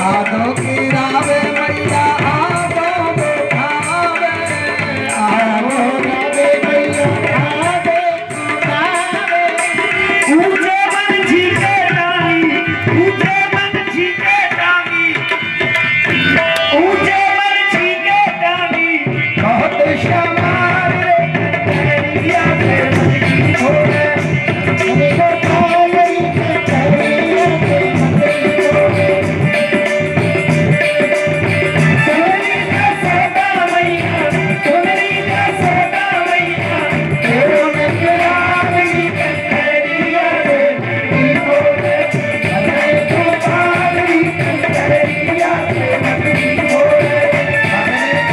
आदो की रावे मैया आदो बैठावे आदो रावे मैया आदो बैठावे ऊंचे मंझी के डाली ऊंचे मंझी के डाली ऊंचे मंझी के डाली बहुत शमार तेरिया से मंझी होवे हमको काली तेरिया से मंझी होवे सोनी का सदा मैया तेरो में रानी तेरिया से मंझी होवे हमें तो काली तेरिया से मंझी होवे हमें तो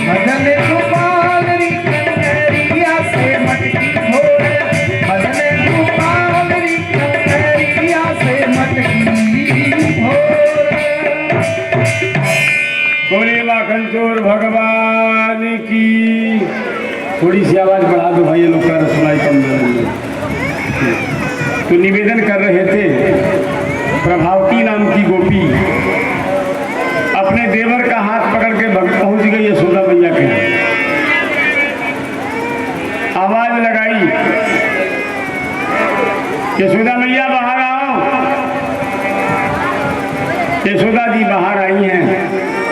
भजन गोपाल री कन्हैया से मटकी भोरे भजन गोपाल री कन्हैया से मटकी भोरे बोले माखन चोर भगवान की। थोड़ी सी आवाज बढ़ा दो भाई, ये लोग का सुनाई कम दे रही है। तो निवेदन कर रहे थे, प्रभावती नाम की गोपी अपने देवर का हाथ पकड़ के पहुंच गई यशोदा मैया के। आवाज लगाई, यशोदा मैया बाहर आओ। यशोदा जी बाहर आई हैं।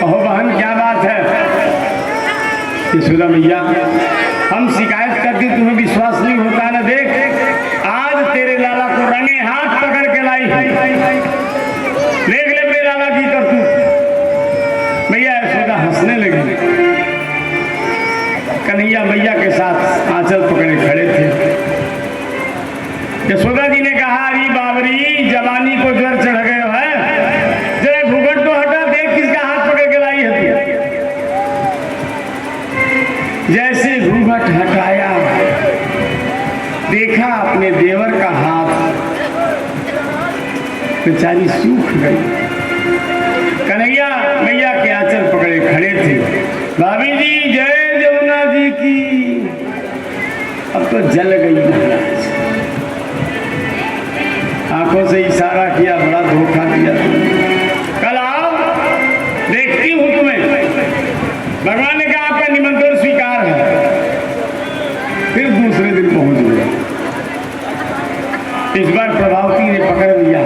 कहो बहन क्या बात है? यशोदा मैया हम शिकायत करती तुम्हें विश्वास नहीं होता ना, देख आज तेरे लाला को रंगे हाथ पकड़ के लाई। देख ले मेरे लाला की करतूत। मैया यशोदा हंसने लगी। कन्हैया मैया के साथ आंचल पकड़े खड़े थे। यशोदा जी ने कहा, अरे बाबरी जवानी को ज्वर चढ़ गए है, जरा घूंघट तो हटा, देख किसका हाथ पकड़ के लाई है। जैसे घूंघट हटाया देखा अपने देवर का हाथ, बेचारी सूख गई। कन्हैया मैया के आंचल पकड़े खड़े थे। भाभी जी जय जमुना जी की। अब तो जल गई महाराज। आंखों से इशारा किया, बड़ा धोखा दिया तुमने। कल आओ, देखती हूं तुम्हें। भगवान ने कहा आपका निमंत्रण स्वीकार है। फिर दूसरे दिन पहुंच गया। इस बार प्रभावती ने पकड़ लिया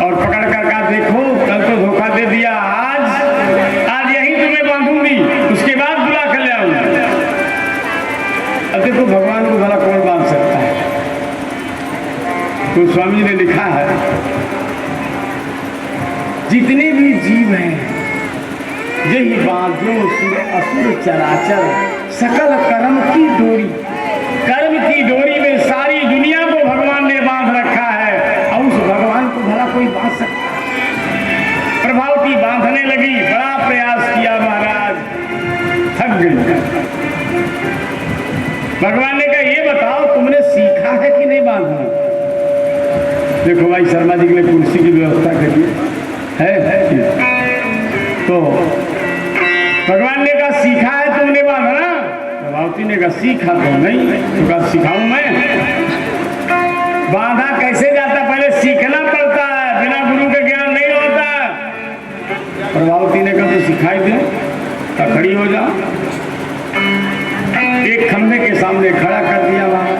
और पकड़ कर कहा, देखो कल तो धोखा दे दिया, आज यहीं तुम्हें बांधूंगी, उसके बाद बुला कर ले आऊंगा। अब देखो भगवान को भला कौन बांध सकता है? तो स्वामी ने लिखा है, जितने भी जीव हैं यही बांधो असुर चराचर, सकल कर्म की डोरी। कर्म की डोरी में सारी दुनिया को भगवान ने बांध रखा है, और उस भगवान को भला कोई बांध सकता है? प्रभावती बांधने लगी, बड़ा प्रयास किया महाराज, थक गई। भगवान ने कहा, ये बताओ तुमने सीखा है कि नहीं बांधना? देखो भाई शर्मा जी के लिए कुर्सी की व्यवस्था करिए, है तो भगवान ने कहा, सीखा है तुमने बांधना? प्रभावती ने कहा, सीखा तो नहीं। तो कहा, सिखाऊं मैं? बांधा कैसे जाता, पहले सीखना पड़ता है, बिना गुरु के ज्ञान नहीं होता। प्रभावती ने कहा, तो सिखाई दे, खड़ी हो जाओ। एक खंभे के सामने खड़ा कर दिया वहां,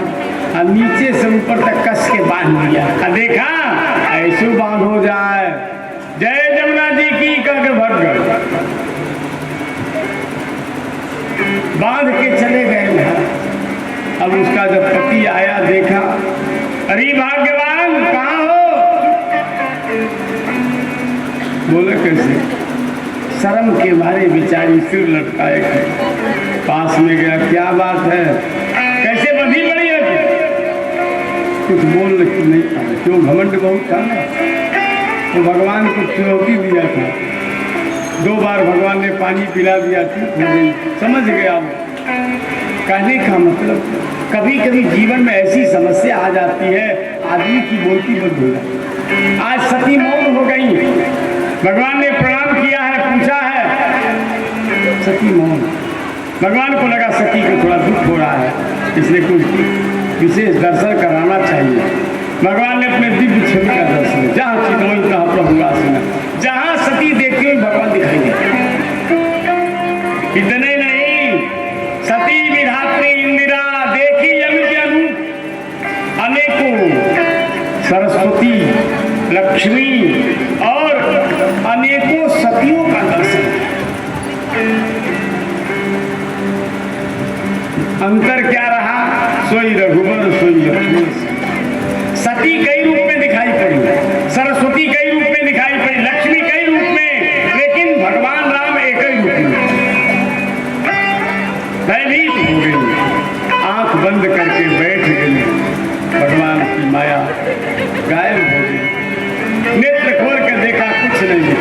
और नीचे से ऊपर तक कस के बांध दिया। देखा ऐसे बांध हो जाए, जय जमुना जी की करके भट गए। बांध के चले गए। अब उसका जब पति आया, देखा, अरे भाग्यवान कहाँ हो? बोले कैसे? शर्म के मारे बेचारी सिर लटकाए खड़ी। पास में गया, क्या बात है, कैसे बंधी पड़ी है कुछ बोल नहीं पाए, क्यों घमंड बहुत था ना। तो भगवान को चुनौती दिया था, 2 बार भगवान ने पानी पिला दिया, ठीक हो गई, समझ गया वो। कहने का मतलब कभी कभी जीवन में ऐसी समस्या आ जाती है, आदमी की बोलती बंद हो जाती। आज सती मौन हो गई, भगवान ने प्रणाम किया है, पूछा है, सती मौन। भगवान को लगा सती को थोड़ा दुख हो रहा है, इसलिए कुछ विशेष दर्शन कराना चाहिए। भगवान ने अपने दिव्य छवि का दर्शन, जहाँ चितमोई तहाँ प्रभुवासिना, जहाँ सती देखती हुई भगवान दिखाई देते। इतने नहीं, सती विधात्री इंदिरा देखी यमी के अनुरूप अनेकों सरस्वती, लक्ष्मी और अनेकों सतियों का दर्शन। अंतर क्या रहा? सोई रघुवर सोई लक्ष्मी। सती कई रूप में दिखाई पड़ी, सरस्वती कई रूप में दिखाई पड़ी, लक्ष्मी कई रूप में, लेकिन भगवान राम एक ही रूप में। भयभीत हो गई, आंख बंद करके बैठ गई, भगवान की माया गायब हो गई। नेत्र खोल कर देखा, कुछ नहीं,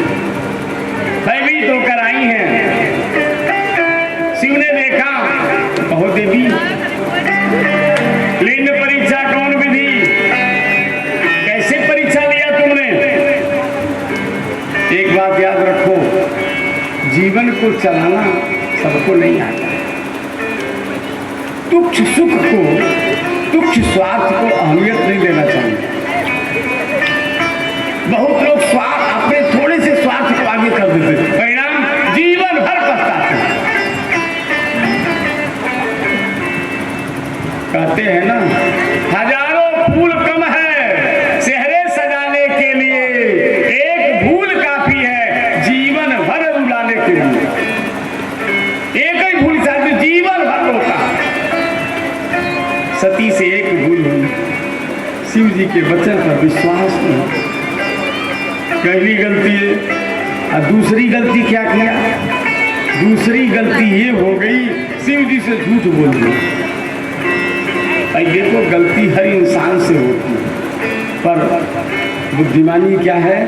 भयभीत होकर आई हैं। शिव ने देखा, कहो देवी लिंग परीक्षा कौन विधि, कैसे परीक्षा लिया तुमने? एक बात याद रखो, जीवन को चलाना सबको नहीं आता। तुच्छ सुख को, तुच्छ स्वार्थ को अहमियत नहीं देना चाहिए। बहुत लोग स्वार्थ, अपने थोड़े से स्वार्थ को आगे कर देते, परिणाम जीवन भर पछताते हैं। कहते हैं ना, हजारों फूल कम है सेहरे सजाने के लिए, एक भूल काफी है जीवन भर रुलाने के लिए। एक ही भूल साथ जीवन भर रोता। सती से एक भूल हुई, शिव जी के वचन पर विश्वास नहीं। पहली गलती है, और दूसरी गलती क्या किया? दूसरी गलती ये हो गई, शिव जी से झूठ बोल दिया। देखो, गलती हर इंसान से होती है, पर बुद्धिमानी क्या है?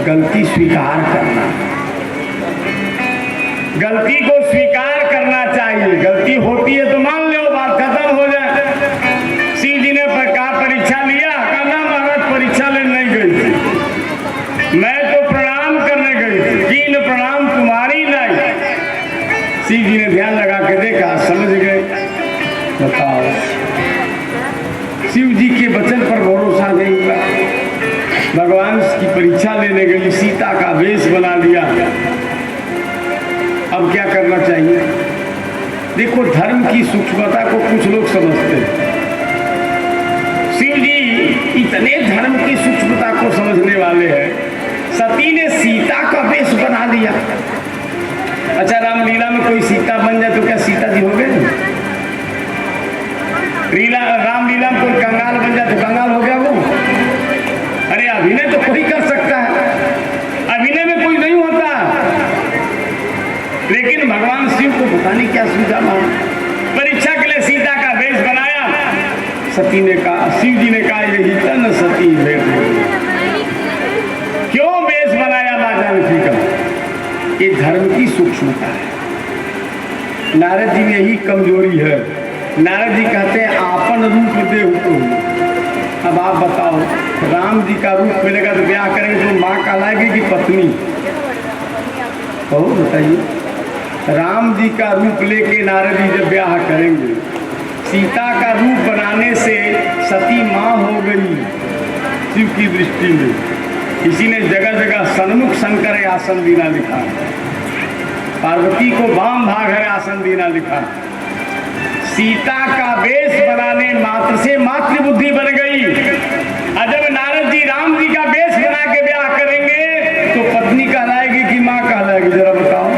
गलती स्वीकार करना। गलती को स्वीकार करना चाहिए। गलती होती है तो मान लो, बात खत्म हो जाए। शिव जी ने कहा परीक्षा लिया, कहा ना महाराज परीक्षा लेने नहीं गई थी, मैं तो प्रणाम करने गई थी, कीन प्रणाम तुम्हारी नहीं। शिव जी ने ध्यान लगा के देखा, समझ गए। बताओ, शिव जी के वचन पर भरोसा नहीं हुआ, भगवान की परीक्षा लेने गई, सीता का वेश बना लिया। अब क्या करना चाहिए? देखो, धर्म की सूक्ष्मता को कुछ लोग समझते हैं। शिव जी इतने धर्म की सूक्ष्मता को समझने वाले हैं, सती ने सीता का वेश बना लिया। अच्छा, रामलीला में कोई सीता बन जाए तो क्या सीता जी हो गए? रामलीला में कोई कंगाल बन जाए तो कंगाल हो गया वो? अरे अभिनय तो कोई कर सकता है, अभिनय में कोई नहीं होता। लेकिन भगवान शिव को पता नहीं क्या सूझा, परीक्षा के लिए सीता का वेश बनाया। सती ने कहा, शिव जी ने कहा, यही तन सती भेद। क्यों वेश बनाया मां जानकी का? ये धर्म की सूक्ष्मता है। नारद जी में यही कमजोरी है। नारद जी कहते हैं आपन रूप दे तो। अब आप बताओ, राम जी का रूप मिलेगा तो ब्याह करेंगे तो माँ कहलाएगी कि पत्नी? कहो बताइए। राम जी का रूप लेके नारद जी जब ब्याह करेंगे, सीता का रूप बनाने से सती माँ हो गई शिव की दृष्टि में। इसी ने जगह जगह सन्मुख शंकर आसन दीना लिखा, पार्वती को वाम भाग है आसन दीना लिखा। सीता का वेश बनाने मात्र से मातृबुद्धि बन गई। और जब नारद जी राम जी का वेश बना के ब्याह करेंगे तो पत्नी कहलाएगी कि माँ कहलाएगी? जरा बताओ।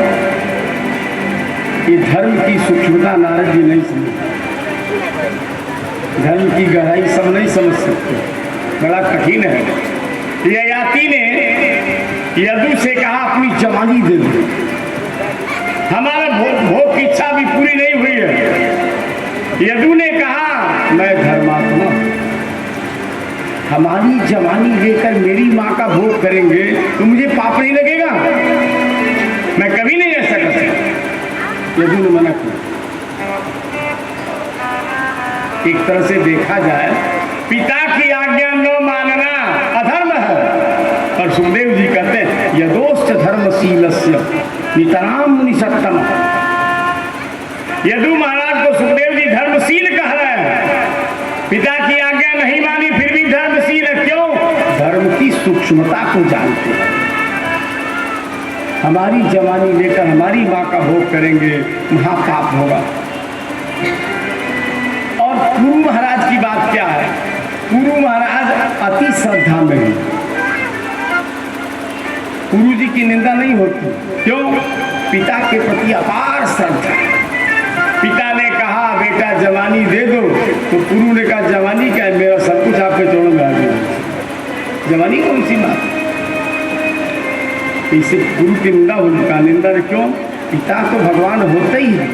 ये धर्म की सूक्ष्मता नारद जी नहीं समझ, धर्म की गहराई सब नहीं समझ सकते, बड़ा कठिन है। ययाति ने यदु से कहा अपनी जवानी दे दो, हमारा भोग की इच्छा भी पूरी नहीं हुई है। यदु ने कहा मैं धर्मात्मा, हमारी जवानी लेकर मेरी माँ का भोग करेंगे तो मुझे पाप नहीं लगेगा? मैं कभी नहीं ऐसा कर सकता। यदु ने मना किया। एक तरह से देखा जाए, पिता की आज्ञा न मानना अधर्म है। और सुखदेव जी कहते हैं यदोश्च धर्मशीलस्य नितराम मुनि सत्तम। यदु महाराज को सुखदेव जी धर्मशील कह रहे हैं। पिता की आज्ञा नहीं मानी फिर भी धर्मशील है। क्यों? धर्म की सूक्ष्मता को जानते हैं। हमारी जवानी लेकर हमारी माँ का भोग करेंगे, महापाप होगा। और गुरु महाराज की बात क्या है? गुरु महाराज अति श्रद्धा में हैं। गुरु जी की निंदा नहीं होती। क्यों? पिता के प्रति अपार श्रद्धा। पिता ने कहा बेटा जवानी दे दो, तो गुरु ने कहा जवानी क्या है, मेरा सब कुछ आपके चरणों में आ गया। जवानी कौन सी बात? इसे गुरु की निंदा होगी का निंदा क्यों? पिता तो भगवान होते ही है।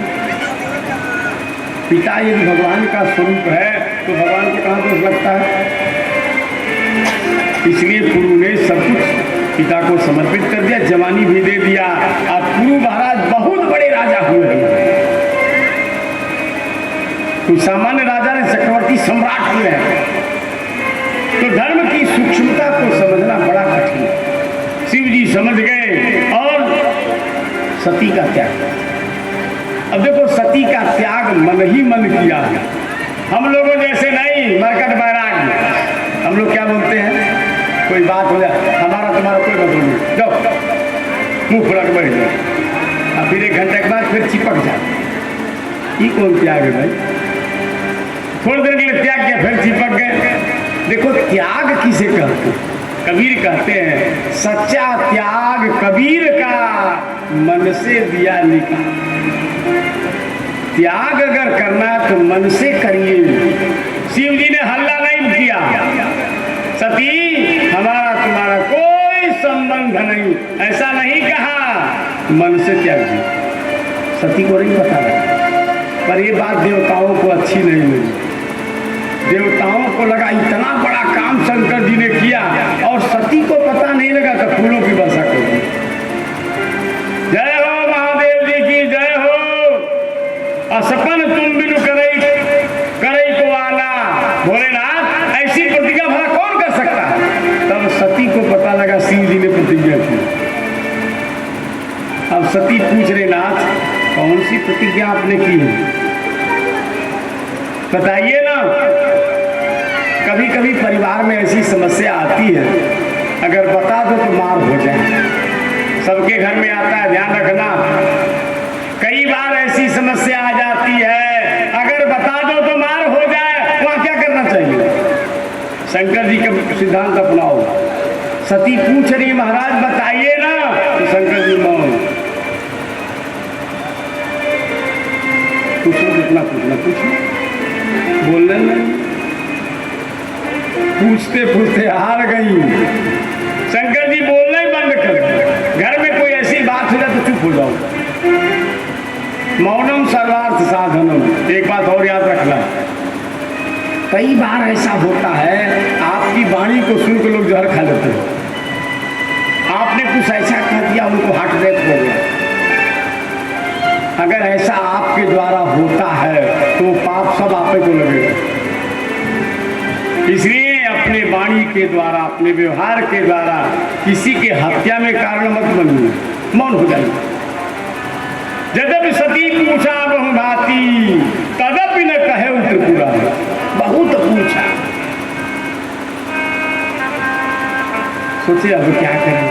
पिता यदि भगवान का स्वरूप है तो भगवान को कहाँ दोष लगता है? इसलिए गुरु ने सब कुछ पिता को समर्पित कर दिया, जवानी भी दे दिया। अब गुरु महाराज बहुत बड़े राजा हुए हैं। कोई सामान्य राजा ने चक्रवर्ती सम्राट हुए हैं। तो धर्म की सूक्ष्मता को समझना बड़ा कठिन है। शिव जी समझ गए और सती का त्याग। अब देखो सती का त्याग मन ही मन किया है। हम लोगों जैसे नहीं मरकट बैराग। हम लोग क्या बोलते हैं? कोई बात हो जाए हमारा तुम्हारा कोई मतलब नहीं, जाओ मुंह फुला के बैठ जाओ। अब फिर 1 घंटे के बाद फिर चिपक जाए। ये कौन त्याग है भाई? थोड़ी देर के लिए त्याग किया फिर चिपक गए। देखो त्याग किसे कहते हैं? कबीर कहते हैं सच्चा त्याग कबीर का मन से दिया निकाल। त्याग अगर करना है तो मन से करिए। शिव जी ने हल्ला नहीं किया, सती हमारा तुम्हारा कोई संबंध नहीं, ऐसा नहीं कहा। मन से त्याग दिया। सती को नहीं पता लगा, पर ये बात देवताओं को अच्छी नहीं लगी। देवताओं को लगा इतना बड़ा काम शंकर जी ने किया और सती को पता नहीं लगा तो फूलों की वर्षा कर दी। जय हो महादेव जी की जय हो। असपन तुम बिनु करई करई को आना। भोलेनाथ ऐसी प्रतिज्ञा भला कौन कर सकता है? तब सती को पता लगा शिव जी ने प्रतिज्ञा की। अब सती पूछ रहे नाथ कौन सी प्रतिज्ञा आपने की है, बताइए ना। कभी कभी परिवार में ऐसी समस्या आती है, अगर बता दो तो मार हो जाए। सबके घर में आता है, ध्यान रखना। कई बार ऐसी समस्या आ जाती है, अगर बता दो तो मार हो जाए, वहां क्या करना चाहिए? शंकर जी का सिद्धांत अपनाओ। सती पूछ रही महाराज बताइए ना, तो शंकर जी मौन। पूछो कितना पूछना, पूछो, बोलने नहीं। पूछते पूछते हार गई। शंकर जी बोलना ही बंद कर दिया। घर में कोई ऐसी बात हो जाए तो चुप हो जाओ। मौनम सर्वार्थ साधनम। एक बात और याद रखना, कई बार ऐसा होता है आपकी वाणी को सुनकर लोग जहर खा लेते हैं। आपने कुछ ऐसा कह दिया उनको हार्ट अटैक हो गया। अगर ऐसा आपके द्वारा होता है तो पाप सब आप को लगेगा। इसलिए अपने वाणी के द्वारा, अपने व्यवहार के द्वारा किसी के हत्या में कारण मत बनिए, मौन हो जाइए। यद्यपि सती पूछा बहु भांति तदपि न कहे त्रिपुरा। बहुत पूछा, सोचे अब क्या करें।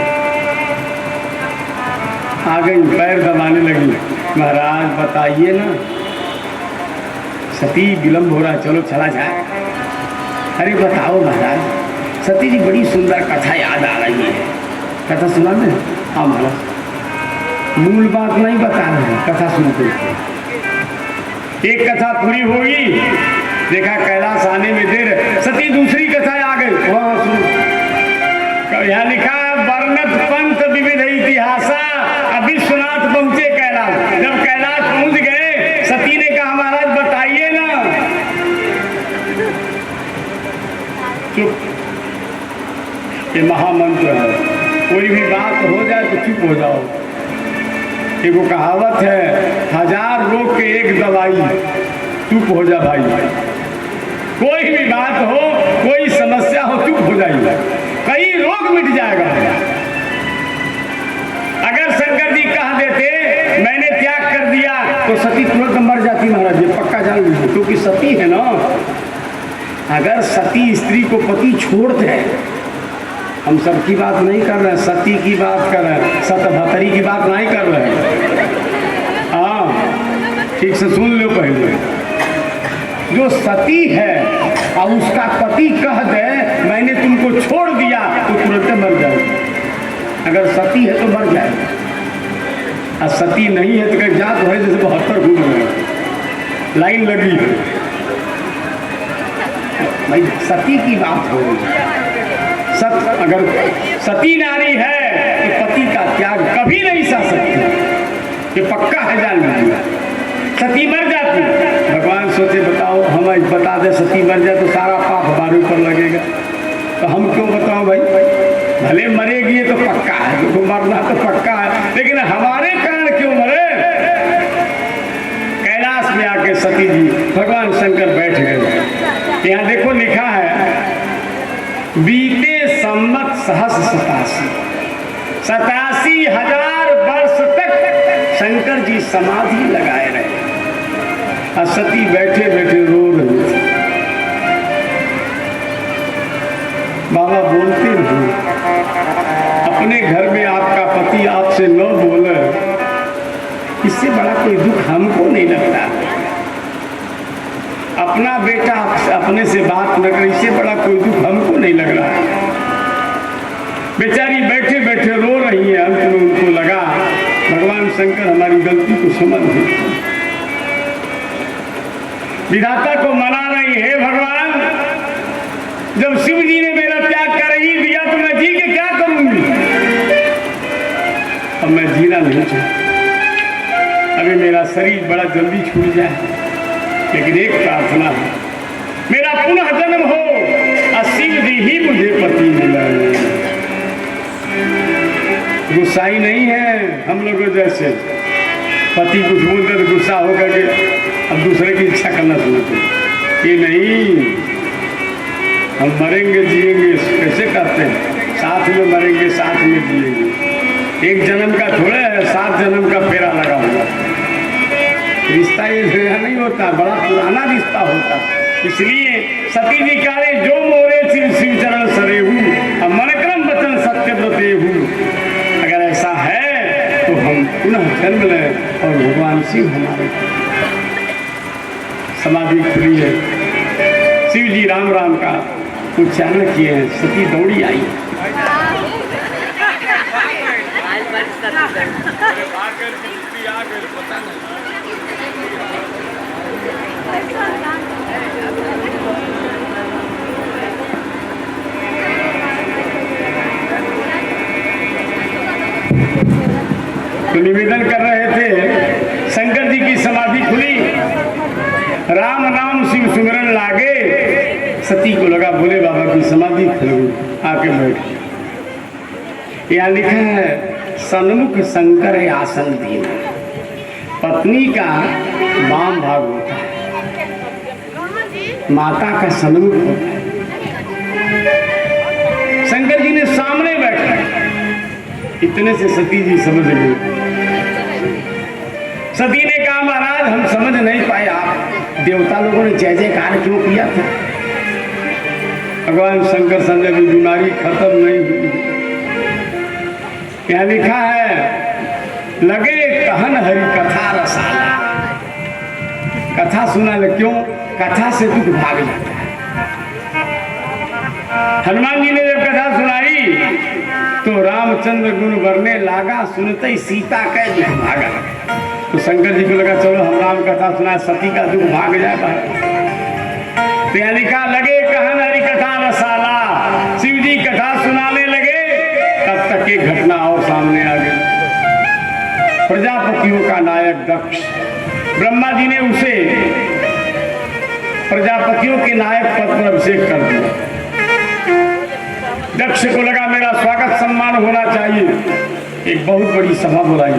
आ गई, पैर दबाने लगी। महाराज बताइए ना। सती विलंब हो रहा, चलो चला जाए। अरे बताओ महाराज। सती जी बड़ी सुंदर कथा याद आ रही है। कथा सुना में? हाँ महाराज। मूल बात नहीं बता रहे हैं, कथा सुनते। एक कथा पूरी होगी, देखा कैलाश आने में देर, सती दूसरी कथा आ गई। वहाँ सुनो, यहाँ लिखा वर्णत पंथ विविध इतिहासा। अब विश्वनाथ पहुंचे कैलाश। जब कैलाश पहुंच गए, सती ने कहा महाराज बताइए ना। चुप। ये महामंत्र है। कोई भी बात हो जाए तो चुप हो जाओ। एक वो कहावत है, 1000 रोग के एक दवाई, चुप हो जा भाई। कोई भी बात हो, कोई समस्या हो, चुप हो जाइए, कई रोग मिट जाएगा। अगर शंकर जी कह देते मैंने त्याग कर दिया तो सती तुरंत मर जाती महाराज, ये पक्का जान लीजिए, क्योंकि सती है ना। अगर सती स्त्री को पति छोड़ दे, हम सब की बात नहीं कर रहे हैं, सती की बात कर रहे हैं, सतभतरी की बात नहीं कर रहे हैं। हाँ, ठीक से सुन लो। पहले जो सती है और उसका पति कह दे मैंने तुमको छोड़ दिया तो तुरंत मर जाएगी। अगर सती है तो मर जाएगी, और सती नहीं है तो कहीं जात है जैसे 72 घूम रहे, लाइन लगी है भाई। सती की बात हो रही है। अगर सती नारी है तो पति का त्याग कभी नहीं सह सकती, ये पक्का है, जान लीजिए। सती मर जाती, भगवान सोचे बताओ, हम बता दे सती मर जाए तो सारा पाप हमारे ऊपर लगेगा, तो हम क्यों बताओ भाई। भले मरेगी ये तो पक्का है, तो मरना तो पक्का है, लेकिन हमारे कारण क्यों मरे। कैलाश में आके सती जी भगवान शंकर बैठ गए। यहाँ देखो लिखा है, बीते संवत सहस्र 87,000 वर्ष तक शंकर जी समाधि लगाए रहे, और सती बैठे बैठे रो रही थी। बाबा बोलते हैं, अपने घर में आपका पति आपसे न बोले, इससे बड़ा कोई दुख हमको नहीं लगता। अपना बेटा अपने से बात न करे, इससे बड़ा कोई दुख हमको नहीं लग रहा। बेचारी बैठे बैठे रो रही है। अंत में उनको लगा भगवान शंकर हमारी गलती को समझ गए, विधाता को मना रही है। भगवान, जब शिव जी ने मेरा त्याग कर ही दिया तो मैं जी के क्या करूंगी। अब मैं जीना नहीं चाहता, अभी मेरा शरीर बड़ा जल्दी छूट जाए, लेकिन एक प्रार्थना है, मेरा पुनः जन्म हो और शिव जी ही मुझे पति मिलाए। गुस्साई नहीं है हम लोगों जैसे, पति कुछ बोलते तो गुस्सा होकर के अब दूसरे की इच्छा करना शुरू कर। ये नहीं, हम मरेंगे जिएंगे कैसे करते हैं, साथ में मरेंगे साथ में जिएंगे। एक जन्म का थोड़ा है, 7 जन्म का फेरा लगा हुआ। रिश्ता ये नया नहीं होता, बड़ा पुराना रिश्ता होता। इसलिए सती जी काले जो मोरे शिव शिव चरण सरेहू, अब मनक्रम वचन सत्य ब्रतेहू। अगर ऐसा है तो हम पुनः जन्म लें और भगवान शिव हमारे समाधि खुली है। शिव जी राम राम का उच्चारण किए हैं, सती दौड़ी आई। तो निवेदन कर रहे थे, शंकर जी की समाधि खुली, राम नाम शिव सुमिरन लागे। सती को लगा भोले बाबा की समाधि खुल गई, आके बैठ। यहाँ लिखा है, सन्मुख शंकर आसन दीना। पत्नी का वाम भाग होता है, माता का सन्मुख होता है। शंकर जी ने सामने बैठा, इतने से सती जी समझ गई। सती ने कहा, महाराज हम समझ नहीं पाए, आप देवता लोगों ने जय जयकार क्यों किया था। भगवान शंकर समझे भी बीमारी खत्म नहीं हुई। यहाँ लिखा है, लगे कहन हरि कथा रसाला। कथा सुना ले, क्यों, कथा से दुख भाग जाता है। हनुमान जी ने जब कथा सुनाई तो रामचंद्र गुण वर्णे लागा, सुनते ही सीता का दुख भागा। तो शंकर जी को लगा चलो हम राम कथा सुना, सती का दुख भाग जाता है। तो यहाँ लिखा, लगे कहन हरि कथा रसाला। शिव जी कथा सुनाने लगे, तब तक एक घटना और सामने आ गई। प्रजापतियों का नायक दक्ष, ब्रह्मा जी ने उसे प्रजापतियों के नायक पद पर अभिषेक कर दिया। दक्ष को लगा मेरा स्वागत सम्मान होना चाहिए। एक बहुत बड़ी सभा बुलाई,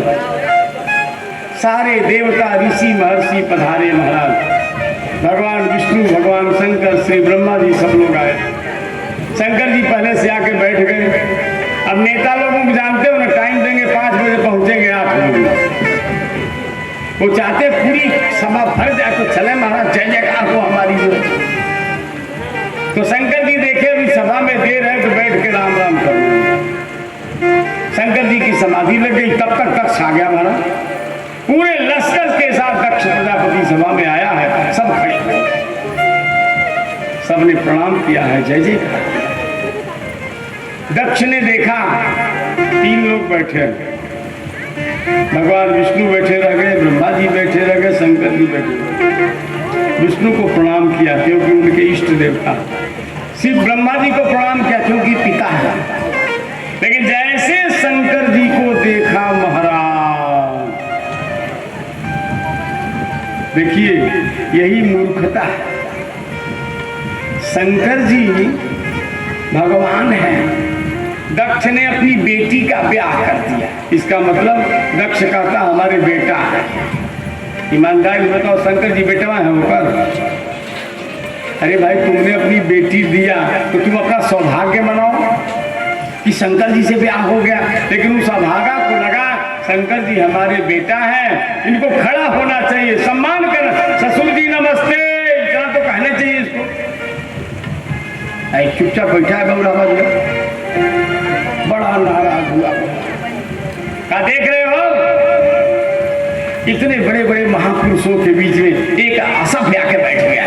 सारे देवता ऋषि महर्षि पधारे महाराज। भगवान विष्णु, भगवान शंकर, श्री ब्रह्मा जी सब लोग आए। शंकर जी पहले से आके बैठ गए। अब नेता लोगों को जानते हो ना, टाइम देंगे 5 बजे पहुंचेंगे 8 बजे। वो चाहते पूरी सभा भर जाए तो चले महाराज, जय जयकार हो हमारी जो। तो शंकर जी देखे अभी सभा में देर है तो बैठ के राम राम करो। शंकर जी की समाधि लग गई। तब तक दक्ष आ गया महाराज, पूरे लश्कर के साथ दक्ष प्रजापति सभा में आया है। सब खड़े हैं, सबने प्रणाम किया है, जय जयकार। दक्ष ने देखा 3 लोग बैठे, भगवान विष्णु बैठे रह गए, ब्रह्मा जी बैठे रह गए, शंकर जी बैठे रह गए। विष्णु को प्रणाम किया क्योंकि उनके इष्ट देवता, सिर्फ ब्रह्मा जी को प्रणाम किया क्योंकि पिता है। लेकिन जैसे शंकर जी को देखा महाराज, देखिए यही मूर्खता है। शंकर जी भगवान हैं, दक्ष ने अपनी बेटी का ब्याह कर दिया। इसका मतलब दक्ष कहता हमारे बेटा है। ईमानदारी बताओ, शंकर जी बेटवा है होकर? अरे भाई, तुमने अपनी बेटी दिया तो तुम अपना सौभाग्य मनाओ कि शंकर जी से ब्याह हो गया। लेकिन उस अभागा को लगा शंकर जी हमारे बेटा है, इनको खड़ा होना चाहिए, सम्मान करना। ससुर जी नमस्ते इतना तो कहना चाहिए इसको। चुपचाप बैठा है बउरावा जी, बड़ा नाराज हुआ। क्या देख रहे हो? इतने बड़े बड़े महापुरुषों के बीच में एक असभ्य आके बैठ गया,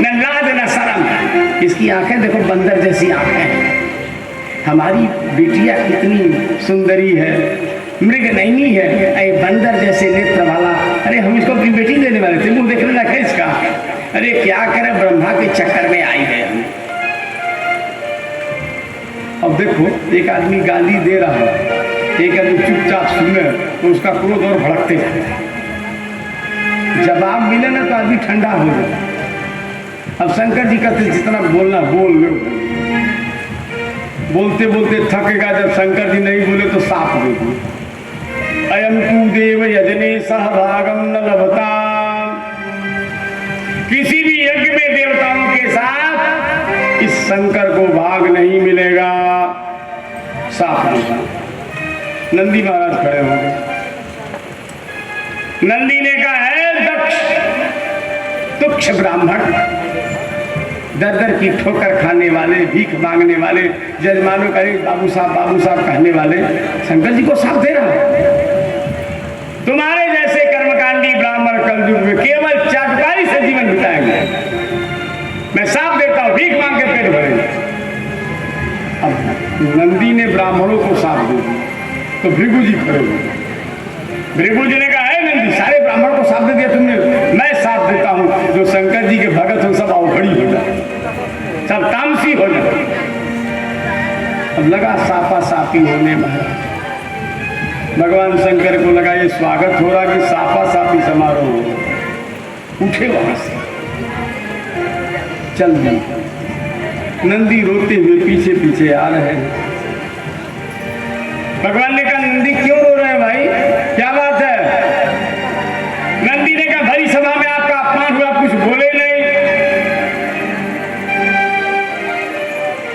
न लाज न शर्म। इसकी आंखें देखो, बंदर जैसी आंखें। हमारी बिटिया कितनी सुंदरी है, मृग नैनी है, ऐ बंदर जैसे नेत्र वाला। अरे हम इसको अपनी बेटी देने वाले थे, मुंह देखने लगा इसका। अरे क्या करें, ब्रह्मा के चक्कर में आई गए हम। अब देखो, एक आदमी गाली दे रहा है, एक आदमी चुपचाप सुने तो उसका क्रोध और भड़कते जाता है। जवाब मिले ना तो आदमी ठंडा हो जाता। अब शंकर जी कहते जितना बोलना बोल लो। बोलते बोलते थकेगा, जब शंकर जी नहीं बोले तो साफ दे दिए। अयम तू देव यजने सहभागम न लभता। किसी भी यज्ञ में देवताओं के साथ इस शंकर को भाग नहीं मिलेगा। साफ होगा। नंदी महाराज खड़े हो गए। नंदी ने कहा है दक्ष, तुक्ष ब्राह्मण, दर दर की ठोकर खाने वाले, भीख मांगने वाले, जजमानों का बाबू साहब कहने वाले शंकर जी को साफ दे रहा है। तुम्हारे जैसे कर्मकांडी ब्राह्मण कलयुग में केवल चाटुकारी से जीवन बिताएंगे। मैं साफ देता हूं, भीख मांग के पेट भरेंगे। अब नंदी ने ब्राह्मणों को साफ दे दिया तो भृगु जी खड़े हुए। भृगु जी ने कहा है नंदी, सारे ब्राह्मणों को साफ दे दिया तुमने, मैं साफ देता हूं। जो शंकर जी के भगत हो सब अवघड़ी हो जाए, सब तामसी हो जाए। अब लगा साफा साफी होने महाराज। भगवान शंकर को लगा ये स्वागत हो रहा कि साफा साफी समारोह हो। उठे वहां से, चल दिए। नंदी रोते हुए पीछे पीछे आ रहे हैं। भगवान ने कहा नंदी क्यों रो रहे हैं भाई, क्या बात है? नंदी ने कहा भरी सभा में आपका अपमान हुआ, कुछ बोले नहीं।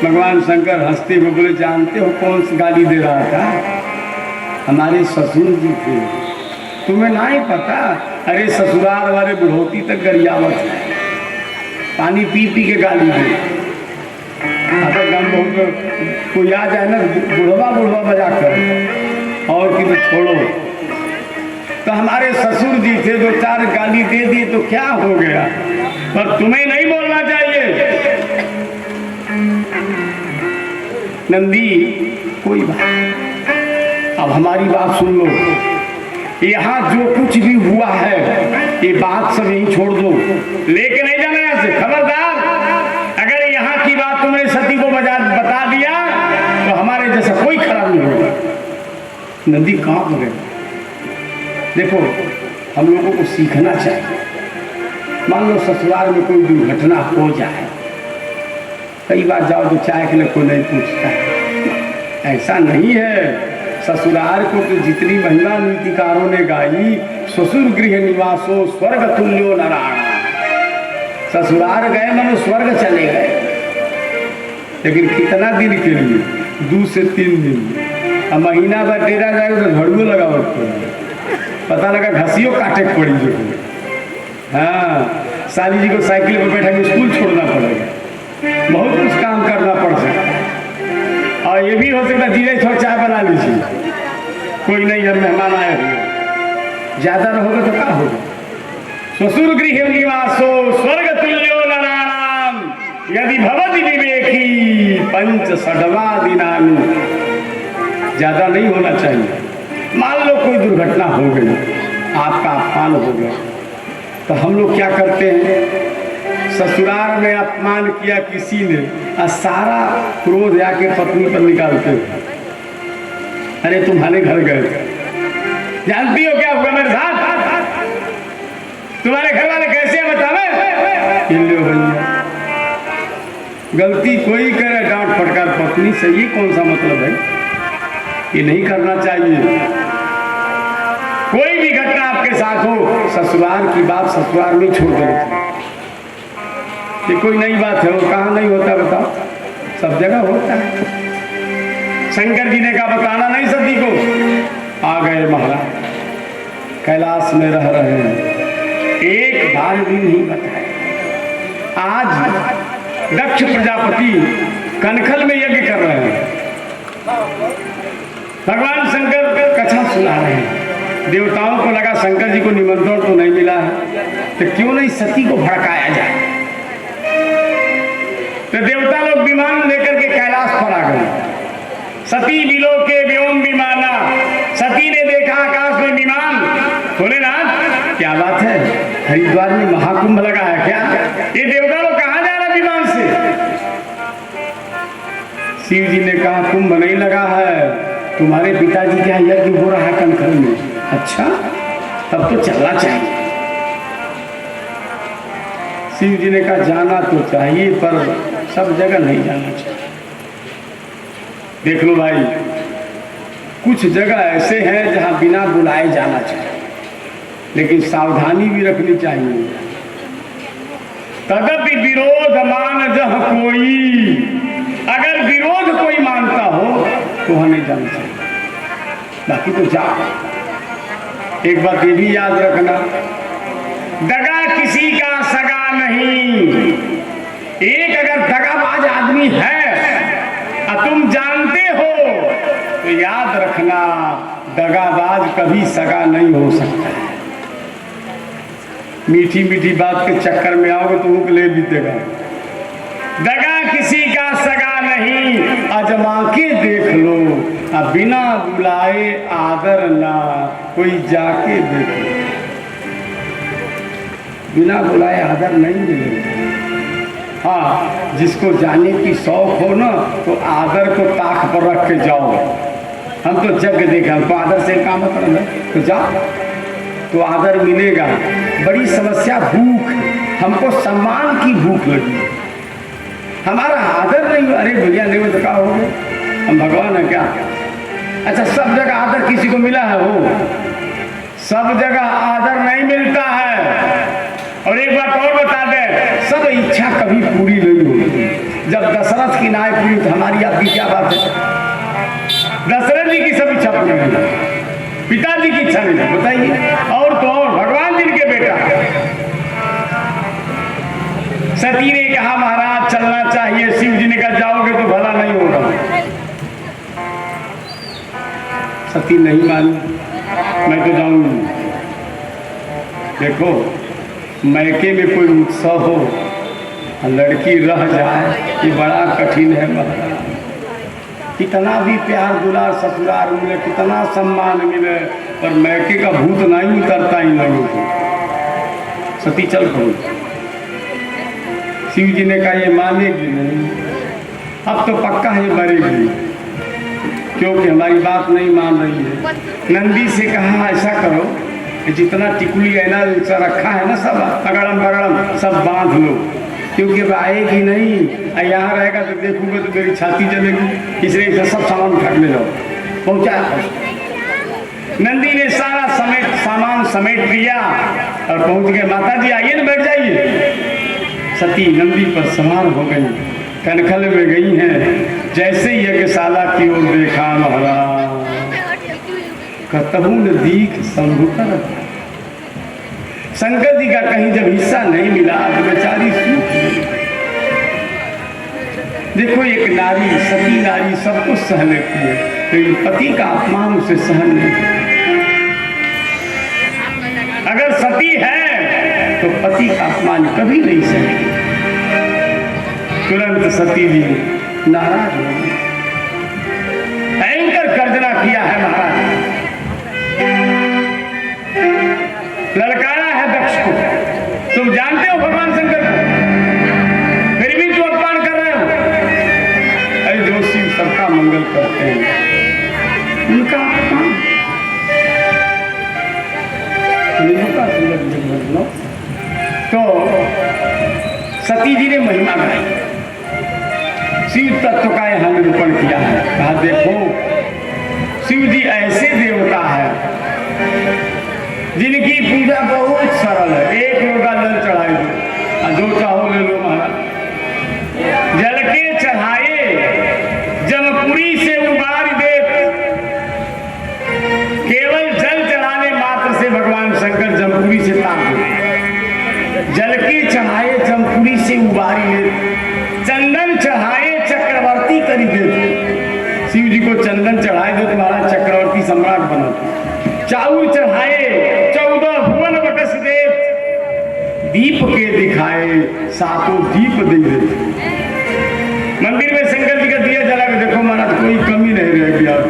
भगवान शंकर हंसते हुए बोले जानते हो कौन सी गाली दे रहा था? हमारे ससुर जी थे, तुम्हें ना ही पता? अरे ससुराल वाले बुढ़ौती तक गरियावत है, पानी पी पी के गाली दे। अगर गांव बहुत कोई आ जाए ना बुढ़वा बजा कर और कि तो छोड़ो। तो हमारे ससुर जी थे, 2-4 गाली दे दिए तो क्या हो गया, पर तुम्हें नहीं बोलना चाहिए। नंदी कोई बात, अब हमारी बात सुन लो। यहाँ जो कुछ भी हुआ है ये बात सब यहीं छोड़ दो, लेके नहीं जाना यहाँ से। खबरदार, अगर यहाँ की बात तुमने सती को बता दिया तो हमारे जैसा कोई खराब नहीं होगा। नंदी कहाँ हो गए? देखो, हम लोगों को सीखना चाहिए। मान लो ससुराल में कोई दुर्घटना हो जाए कई बार जाओ तो चाय के लिए कोई नहीं पूछता है। ऐसा नहीं है। ससुराल को तो जितनी महिमा नीतिकारों ने गाई, ससुर गृह निवासो स्वर्ग तुल्यो नारायण। ससुराल गए मानो स्वर्ग चले गए, लेकिन कितना दिन के लिए? 2 से 3 दिन। अब महीना भर डेरा जाएगा तो झड़ुओ लगाओ, पता लगा घसियो काटे पड़ी जो। हाँ, साली जी को साइकिल पर बैठा के स्कूल छोड़ना पड़ेगा, बहुत कुछ काम करना पड़ सकता है। और ये भी हो सकता है जीरे थोड़ा चाय बना लीजिए, कोई नहीं है मेहमान आए हुए, ज्यादा रहोगे तो क्या होगा? ससुर गृह निवासो स्वर्ग तुल्यो नारायण यदि भवति विवेकी पंच षडवा दिनानि। ज्यादा नहीं होना चाहिए। मान लो कोई दुर्घटना हो गई, आपका अपमान हो गया, तो हम लोग क्या करते हैं? ससुराल में अपमान किया किसी ने और सारा क्रोध आके पत्नी पर निकालते हैं। अरे तुम्हारे घर गए थे, जानती हो क्या हुआ मेरे साथ? तुम्हारे घर वाले कैसे हैं बतावे? भैया गलती कोई करे डांट फटकार पत्नी से, ये कौन सा मतलब है? ये नहीं करना चाहिए। कोई भी घटना आपके साथ हो, ससुराल की बात ससुराल में छोड़ देनी। ये कोई नई बात है, वो कहाँ नहीं होता बताओ? सब जगह होता है। शंकर जी ने कहा बताना नहीं सती को। आ गए महाराज, कैलाश में रह रहे हैं, एक बार भी नहीं बताया। आज दक्ष प्रजापति कनखल में यज्ञ कर रहे हैं, भगवान शंकर कथा सुना रहे हैं। देवताओं को लगा शंकर जी को निमंत्रण तो नहीं मिला है, तो क्यों नहीं सती को भड़काया जाए। तो देवता लोग विमान लेकर के कैलाश पर आ गए। सती विलोके व्योम विमाना, सती ने देखा आकाश में विमान। बोले ना क्या बात है, हरिद्वार में महाकुंभ लगा है क्या? ये देवता लोग कहाँ जा रहा विमान से? शिव जी ने कहा कुंभ नहीं लगा है, तुम्हारे पिताजी क्या यज्ञ हो रहा है कनखल में। अच्छा, तब तो चलना चाहिए। शिव जी ने कहा जाना तो चाहिए, पर सब जगह नहीं जाना चाहिए। देख लो भाई, कुछ जगह ऐसे हैं जहां बिना बुलाए जाना चाहिए, लेकिन सावधानी भी रखनी चाहिए। तदपि विरोध मान जह कोई, अगर विरोध कोई मानता हो तो वहां नहीं जाना चाहिए, बाकी तो जाओ। एक बात ये भी याद रखना, दगा किसी का सगा नहीं। एक अगर दगाबाज आदमी है और तुम जानते हो तो याद रखना, दगाबाज कभी सगा नहीं हो सकता है। मीठी मीठी बात के चक्कर में आओगे तो मुंह ले बीतेगा। दगा किसी का सगा नहीं, अजमा के देख लो, अब बिना बुलाए आदर ना कोई जाके देख लो। बिना बुलाए आदर नहीं मिलेगा। हाँ, जिसको जाने की शौक हो ना, तो आदर को ताक पर रख के जाओ। हम तो जग देखा, हमको आदर से काम मतलब है, तो जाओ तो आदर मिलेगा। बड़ी समस्या भूख, हमको सम्मान की भूख लगी, हमारा आदर नहीं। अरे भैया नहीं तो क्या हो गए, हम भगवान है क्या? अच्छा, सब जगह आदर किसी को मिला है? हो सब जगह आदर नहीं मिलता है। और एक बात और बता दें, सब इच्छा कभी पूरी नहीं होती। जब दशरथ की नाय पूरी तो हमारी आपकी क्या बात है? दशरथ जी की सब इच्छा पूरी नहीं, पिताजी की इच्छा नहीं, बताइए। और तो और भगवान जी के बेटा सती ने कहा महाराज चलना चाहिए, शिव जी ने कहा जाओगे तो भला नहीं होगा। सती नहीं मानी, मैं तो जाऊंगी। देखो, मैके में कोई उत्सव हो और लड़की रह जाए, ये बड़ा कठिन है महाराज। कितना भी प्यार दुलार ससुराल मिले, कितना सम्मान मिले, पर मैके का भूत नहीं उतरता इन लोगों को। सती चल पड़ी। शिव जी ने कहा ये मानेगी नहीं, अब तो पक्का है मरेगी, क्योंकि हमारी बात नहीं मान रही है। नंदी से कहा ऐसा करो, जितना टिकुली है ना रखा है ना, सब अगड़म बगड़म सब बांध लो, क्योंकि अब आएगी नहीं, यहाँ रहेगा तो देखूंगा तो मेरी छाती जलेगी, इसलिए सब सामान उठा के ले जाओ। पहुँचा नंदी ने सारा सामान समेट लिया और पहुँच गए। माता जी आइए ना, बैठ जाइए। सती नंदी पर सवार हो गई, कनखल में गई हैं। जैसे यज्ञशाला की ओर देखा महाराज, कतहु न दीख संभुकर। शंकर जी का कहीं जब हिस्सा नहीं मिला तो बेचारी सूख गई। देखो एक नारी, सती नारी सब कुछ सह लेती है, तो पति का अपमान उसे सहन नहीं। अगर सती है तो पति का अपमान कभी नहीं सहेगी। तुरंत सती जी नाराज हो गई, भयंकर गर्जना किया है महाराज, ललकारा है दक्ष को। तुम जानते हो भगवान शंकर को, फिर भी तुम अपमान कर रहे हो। अरे जो शिव सबका मंगल करते हैं उनका अपमान नहीं होता। तो सती जी ने महिमा गाई, शिव तत्व का यहाँ निरूपण किया है। कहा देखो शिव जी ऐसे देवता है जिनकी पूजा बहुत सरल है। एक लोटा जल चढ़ाई दो और जो चाहो ले लो महाराज। जल के चढ़ाए जमपुरी से उबार दे। केवल जल चढ़ाने मात्र से भगवान शंकर जमपुरी से ताप देते। जल के चढ़ाए जमपुरी से उबारी ले, चंदन चढ़ाए चक्रवर्ती करी देते। शिव जी को चंदन चढ़ाए दो तुम्हारा चक्रवर्ती सम्राट बनो। चाउर चढ़ाए 14 भुवन बटस दे, दीप के दिखाए सातों दीप दे देते। मंदिर में शंकर जी का दिया जला के देखो महाराज, कोई कमी नहीं रहेगी। आप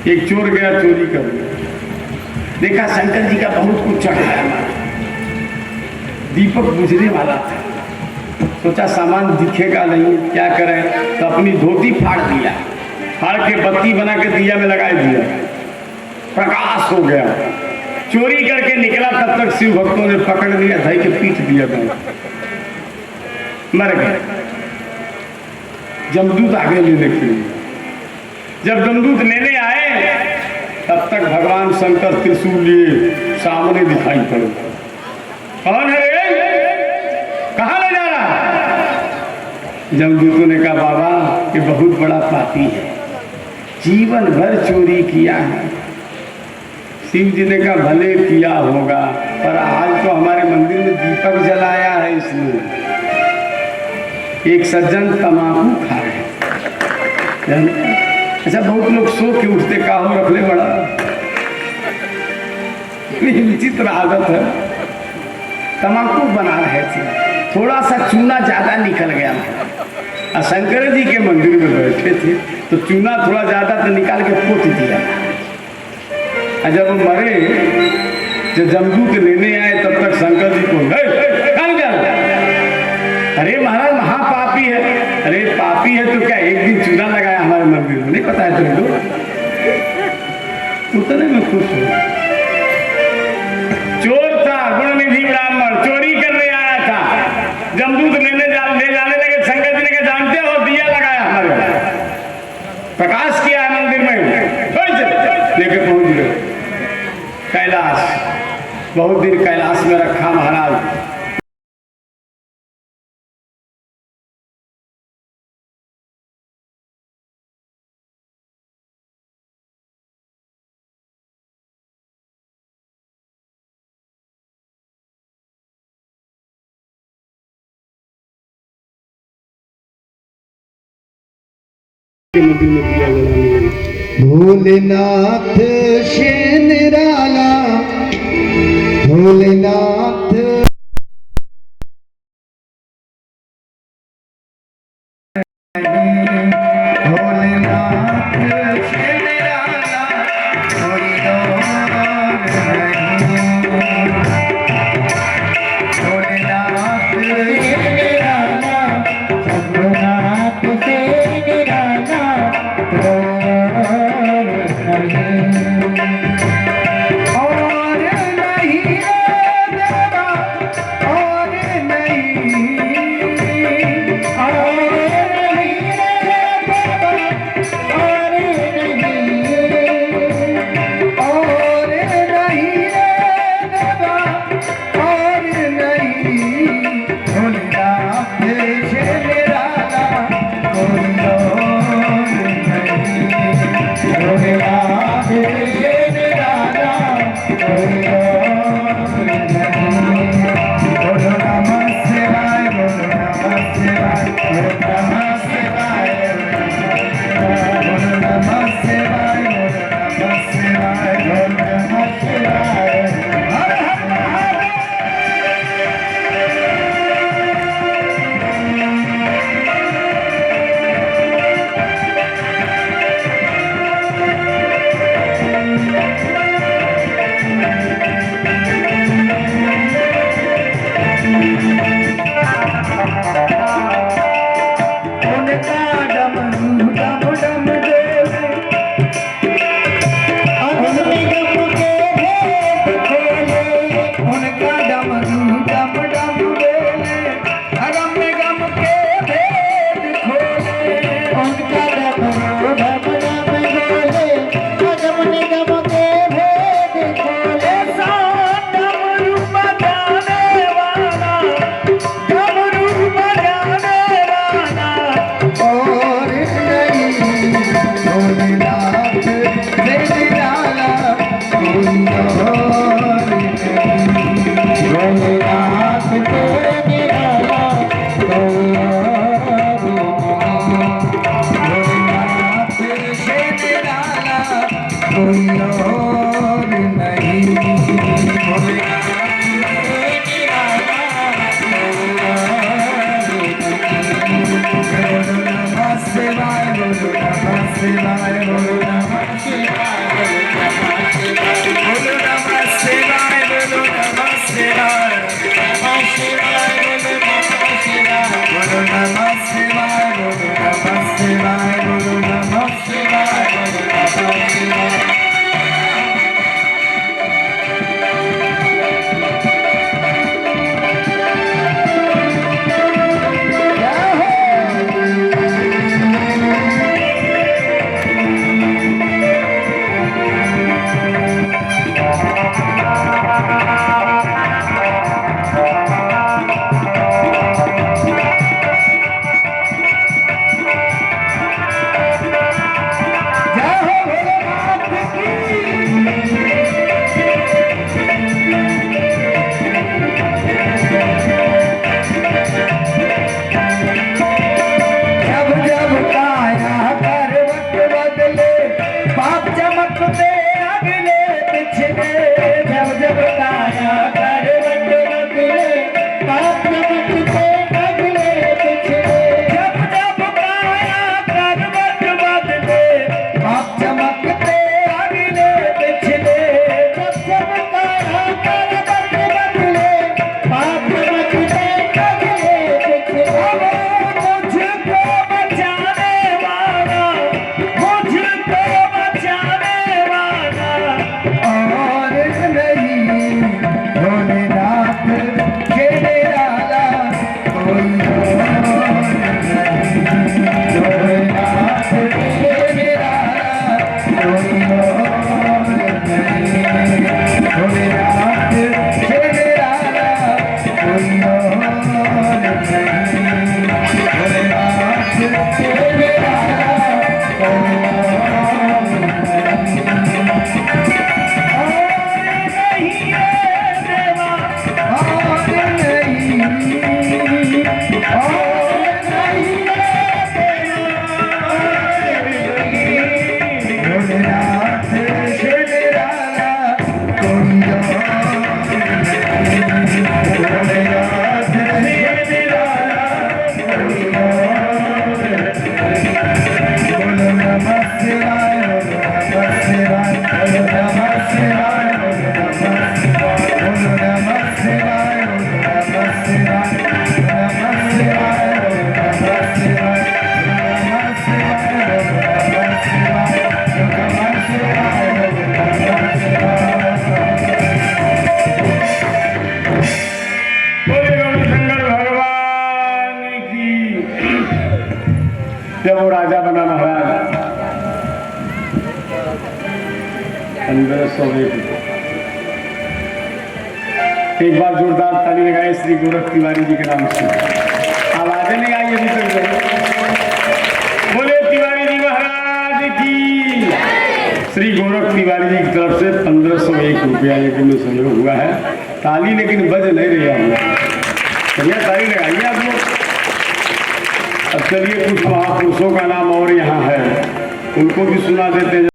एक चोर गया चोरी कर, देखा शंकर जी का बहुत कुछ चढ़ाया, दीपक बुझने वाला था। सोचा सामान दिखेगा नहीं, क्या करें, तो अपनी धोती फाड़ दिया, फाड़ के बत्ती बना के दिया में लगा दिया, प्रकाश हो गया। चोरी करके निकला, तब तक शिव भक्तों ने पकड़ लिया, धई के पीट दिया, मर गए। जमदूत आगे लेने के लिए, जब जमदूत लेने आए तब तक भगवान शंकर त्रिशूल लिए सामने दिखाई पड़े। कौन है रे, कहाँ ले जा रहा? जमदूतों ने कहा बाबा ये बहुत बड़ा पापी है, जीवन भर चोरी किया है। शिव जी ने कहा भले किया होगा, पर आज तो हमारे मंदिर में दीपक जलाया है, इसलिए एक सज्जन तम्बाकू खा रहे। अच्छा बहुत लोग सो के उठते, काहो रख ले बड़ा, विचित्र आदत है। तम्बाकू बना रहे थे, थोड़ा सा चूना ज्यादा निकल गया और शंकर जी के मंदिर में बैठे थे तो चूना थोड़ा ज्यादा तो निकाल के पोत दिया। और जब वो मरे, जब जमदूत लेने आए तब तक शंकर जी को कहाँ जा रहा? अरे महाराज महापापी है। अरे पापी है तो क्या एक दिन चूना लगाया हमारे मंदिर में, नहीं पता है तुमको? उतने में खुश हो। चोर था, गुणनिधि ब्राह्मण, चोरी करने आया था, जमदूत ले जाने लगे। शंकर जी ने कहा जानते हो दिया लगाया हमारे, प्रकाश किया है मंदिर में, लेके पहुंच गए कैलाश। बहुत दिन कैलाश में रखा महाराज। मंदिर में दिया जलाने। भोलेनाथ शेन निराला, भोलेनाथ भोलेनाथ शेन निराला, भोलेनाथ शेन निराला, भोलेनाथ शेन निराला, जब वो राजा बना महाराज 1501 एक बार जोरदार ताली लगाए श्री गोरख तिवारी जी के नाम से। आवाजें नहीं आई अभी तक। बोले तिवारी जी महाराज की। श्री गोरख तिवारी जी की तरफ से 1501 रुपया लेकिन में सहयोग हुआ है। ताली लेकिन बज नहीं रही है। चलिए ताली लगाइए आप लोग। अब चलिए कुछ महापुरुषों का नाम और यहाँ है, उनको भी सुना देते हैं।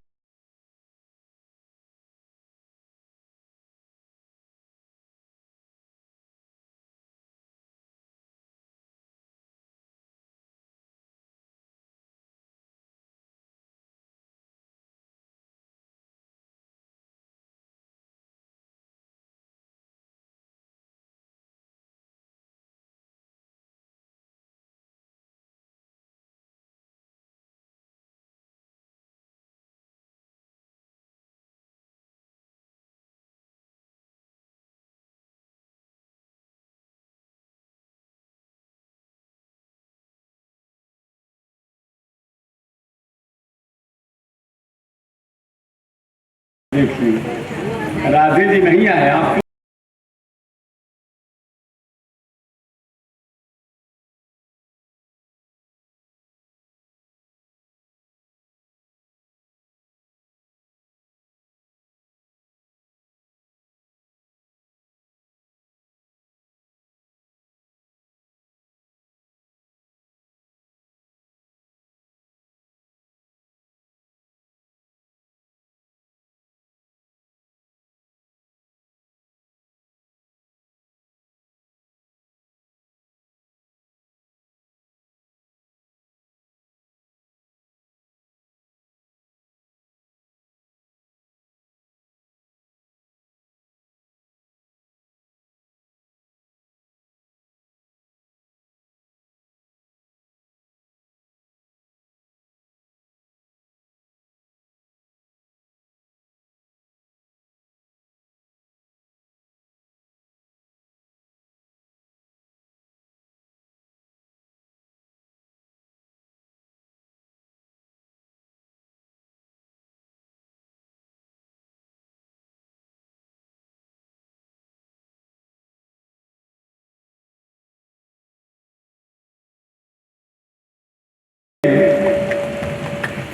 देखिए राधे जी नहीं आए आपको।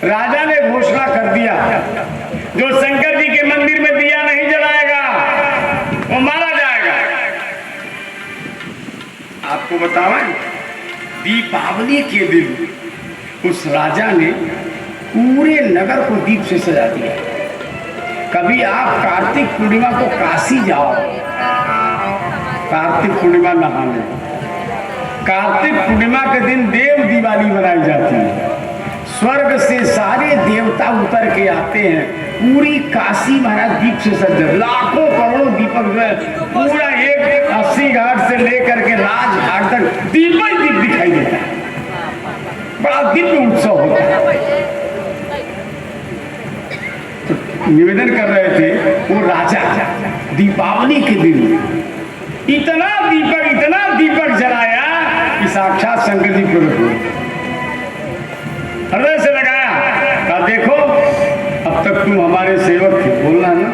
राजा ने घोषणा कर दिया जो शंकर जी के मंदिर में दिया नहीं जलाएगा वो मारा जाएगा। आपको बतावें दीपावली के दिन उस राजा ने पूरे नगर को दीप से सजा दिया। कभी आप कार्तिक पूर्णिमा को काशी जाओ, कार्तिक पूर्णिमा नहाने, कार्तिक पूर्णिमा के दिन देव दिवाली मनाई जाती है। स्वर्ग से सारे देवता उतर के आते हैं, पूरी काशी महाराज दीप से सज, लाखों करोड़ों दीपक में पूरा एक 80 घाट से लेकर के राजघाट तक दीप ही दीप दिखाई देता है। बड़ा दिव्य उत्सव होता है। तो निवेदन कर रहे थे वो राजा दीपावली के दिन इतना दीपक जलाया कि साक्षात शंकर जी प्रकट हुए। हृदय से लगाया, कहा देखो अब तक तुम हमारे सेवक थे, बोलना ना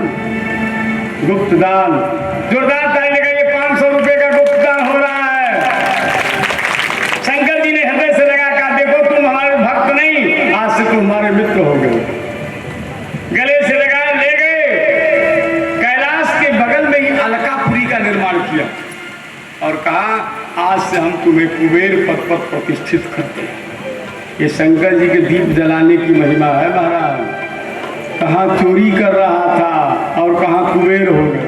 गुप्त दान। जोरदार ताली लगाइए, 500 रुपए का गुप्त दान हो रहा है। शंकर जी ने हृदय से लगा, कहा देखो तुम हमारे भक्त नहीं, आज से तुम हमारे मित्र हो गए। गले से लगाया, ले गए, कैलाश के बगल में ही अलकापुरी का निर्माण किया और कहा आज से हम तुम्हें कुबेर पद पर प्रतिष्ठित करते हैं। ये शंकर जी के दीप जलाने की महिमा है महाराज। कहाँ चोरी कर रहा था और कहाँ कुबेर हो गए।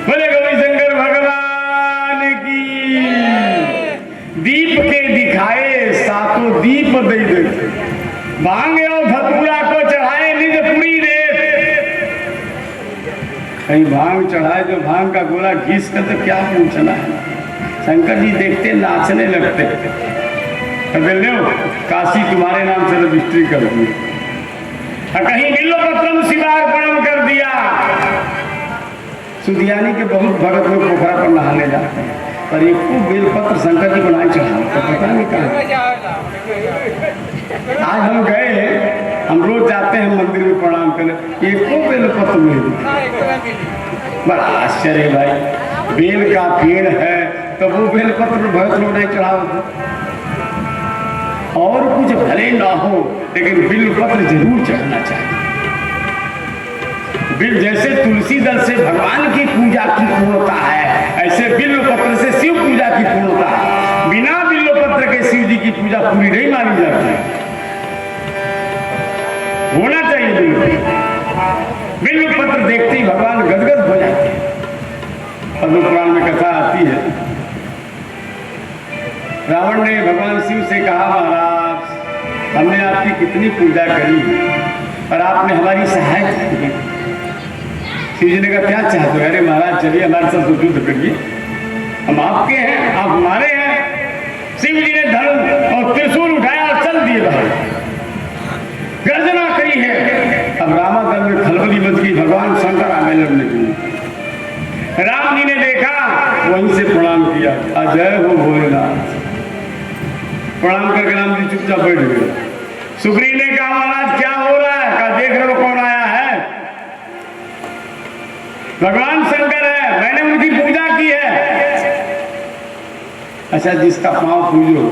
बोले गौरी शंकर भगवान की। दीप के दिखाए सातों दीप दे देते, भांगे और धतूरा को चढ़ाए निज पुरी दे। कहीं भांग चढ़ाए तो भांग का गोला घीस कर तो क्या पूछना है। शंकर जी देखते नाचने लगते, काशी तुम्हारे नाम से रजिस्ट्री कर दी। कहीं बिल्वपत्रम शिवार्पणम कर दिया। सुधियानी के बहुत भगत लोग पोखरा पर नहाने जाते हैं, पर एक को बेलपत्र शंकर जी को नहीं चढ़ा, तो पता नहीं कहा। आज हम गए, हम रोज जाते हैं मंदिर में प्रणाम करने, एक को बेलपत्र मिले। बड़ा आश्चर्य भाई, बेल का पेड़ है तो वो बेलपत्र भगत लोग नहीं चढ़ाते। और कुछ भले ना हो लेकिन बिल्वपत्र जरूर चढ़ना चाहिए। बिल जैसे तुलसी दल से भगवान की पूजा की पूर्णता है, ऐसे बिल्वपत्र से शिव पूजा की पूर्णता है। बिना बिल्वपत्र के शिव जी की पूजा पूरी नहीं मानी जाती। होना चाहिए बिल्वपत्र देखते ही भगवान गदगद हो जाते हैं। पद्म पुराण में कथा आती है, रावण ने भगवान शिव से कहा महाराज हमने आपकी कितनी पूजा करी और आपने हमारी सहायता की। शिव जी ने कहा क्या चाहते हो? अरे महाराज चलिए हमारे साथ युद्ध करिए, हम आपके हैं आप हमारे हैं। शिव जी ने धनुष और त्रिशूल उठाया और चल दिए बाहर, गर्जना करी है। अब रामा दल में खलबली मच गई, भगवान शंकर आ गए लड़ने के लिए। राम जी ने देखा, वहीं से प्रणाम किया, अजय हो भोलेनाथ। प्रणाम करके राम जी चुपचाप बैठ गए। सुग्रीव ने कहा महाराज क्या हो रहा है? कहा देख रहे हो कौन आया है? भगवान शंकर है, मैंने उनकी पूजा की है। अच्छा जिसका पांव पूजो,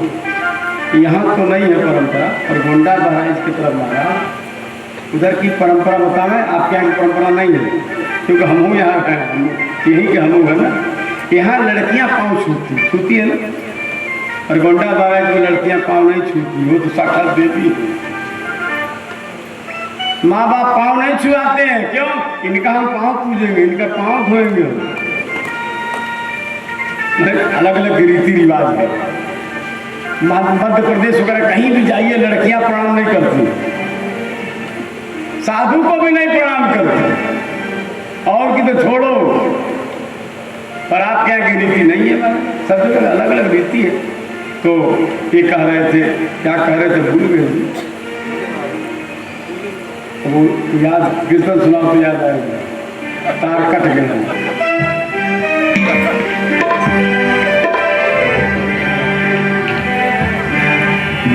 यहाँ तो नहीं है परंपरा, और गोंडा बहराइच की तरफ महाराज उधर की परंपरा बतावे। आपके यहाँ की परंपरा नहीं है, क्योंकि हम यहाँ हैं, यही के हम है ना। यहाँ लड़कियां पांव छूती है ना, और गोंडा बहराइच में लड़कियां पांव नहीं छूती, वो तो साक्षात देती है। माँ बाप पांव नहीं छुआते हैं, क्यों? इनका हम पांव पूजेंगे, इनका पांव धोएंगे। अलग अलग रीति रिवाज है। मध्य प्रदेश वगैरह कहीं भी जाइए लड़कियां प्रणाम नहीं करती, साधु को भी नहीं प्रणाम करती, और की तो छोड़ो। पर आपके यहाँ की रीति नहीं है, सब जगह अलग अलग रीति है। तो ये कह रहे थे, क्या कह रहे थे भूल गए। वो याद कीर्तन सुनाओ तो याद आएगा, तार कट गया।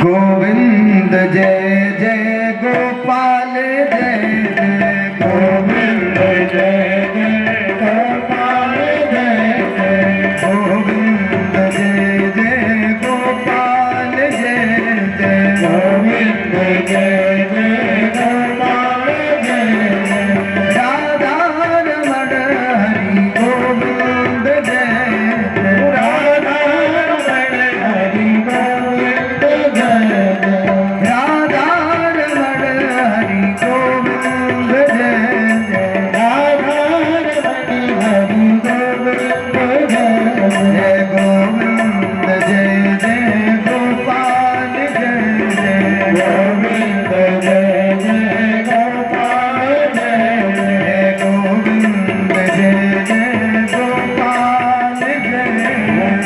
गोविंद जय जय गोपाल जय जय गोविंद जय जय गोपाल जय जय गोविंद जय जय गोपाल जय जय गोविंद जय जय गोपाल जय जय राधा रमण हरि गोविंद जय जय राधा रमण हरि गोविंद जय जय राधा रमण हरि गोविंद जय जय राधा रमण हरि गोविंद जय गोविंद जय जय गोपाल जय जय गोविंद जय जय गोपाल जय जय गोविंद जय जय गोपाल जय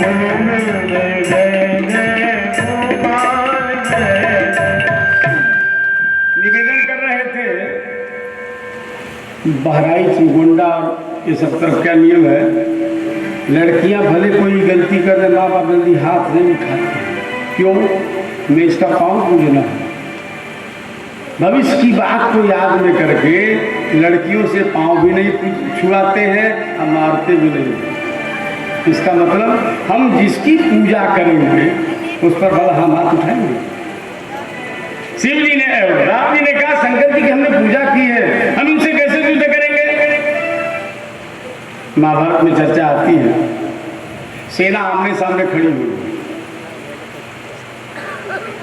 गोविंद जय जय गोपाल जय। निवेदन कर रहे थे, बहराइच गोंडा ये सब तरफ क्या नियम है, लड़कियां भले कोई गलती कर दे, माँ बाप जल्दी हाथ नहीं उठाते। क्यों? मैं इसका पाँव पूजना है। भविष्य की बात को याद में करके लड़कियों से पाँव भी नहीं छुड़ाते हैं और मारते भी नहीं। इसका मतलब हम जिसकी पूजा करेंगे उस पर भला हम हाथ उठाएंगे। शिव जी ने, राम जी ने कहा शंकर जी की हमने पूजा की है, हम इनसे कैसे युद्ध करेंगे? महाभारत में चर्चा आती है, सेना आमने सामने खड़ी हुई,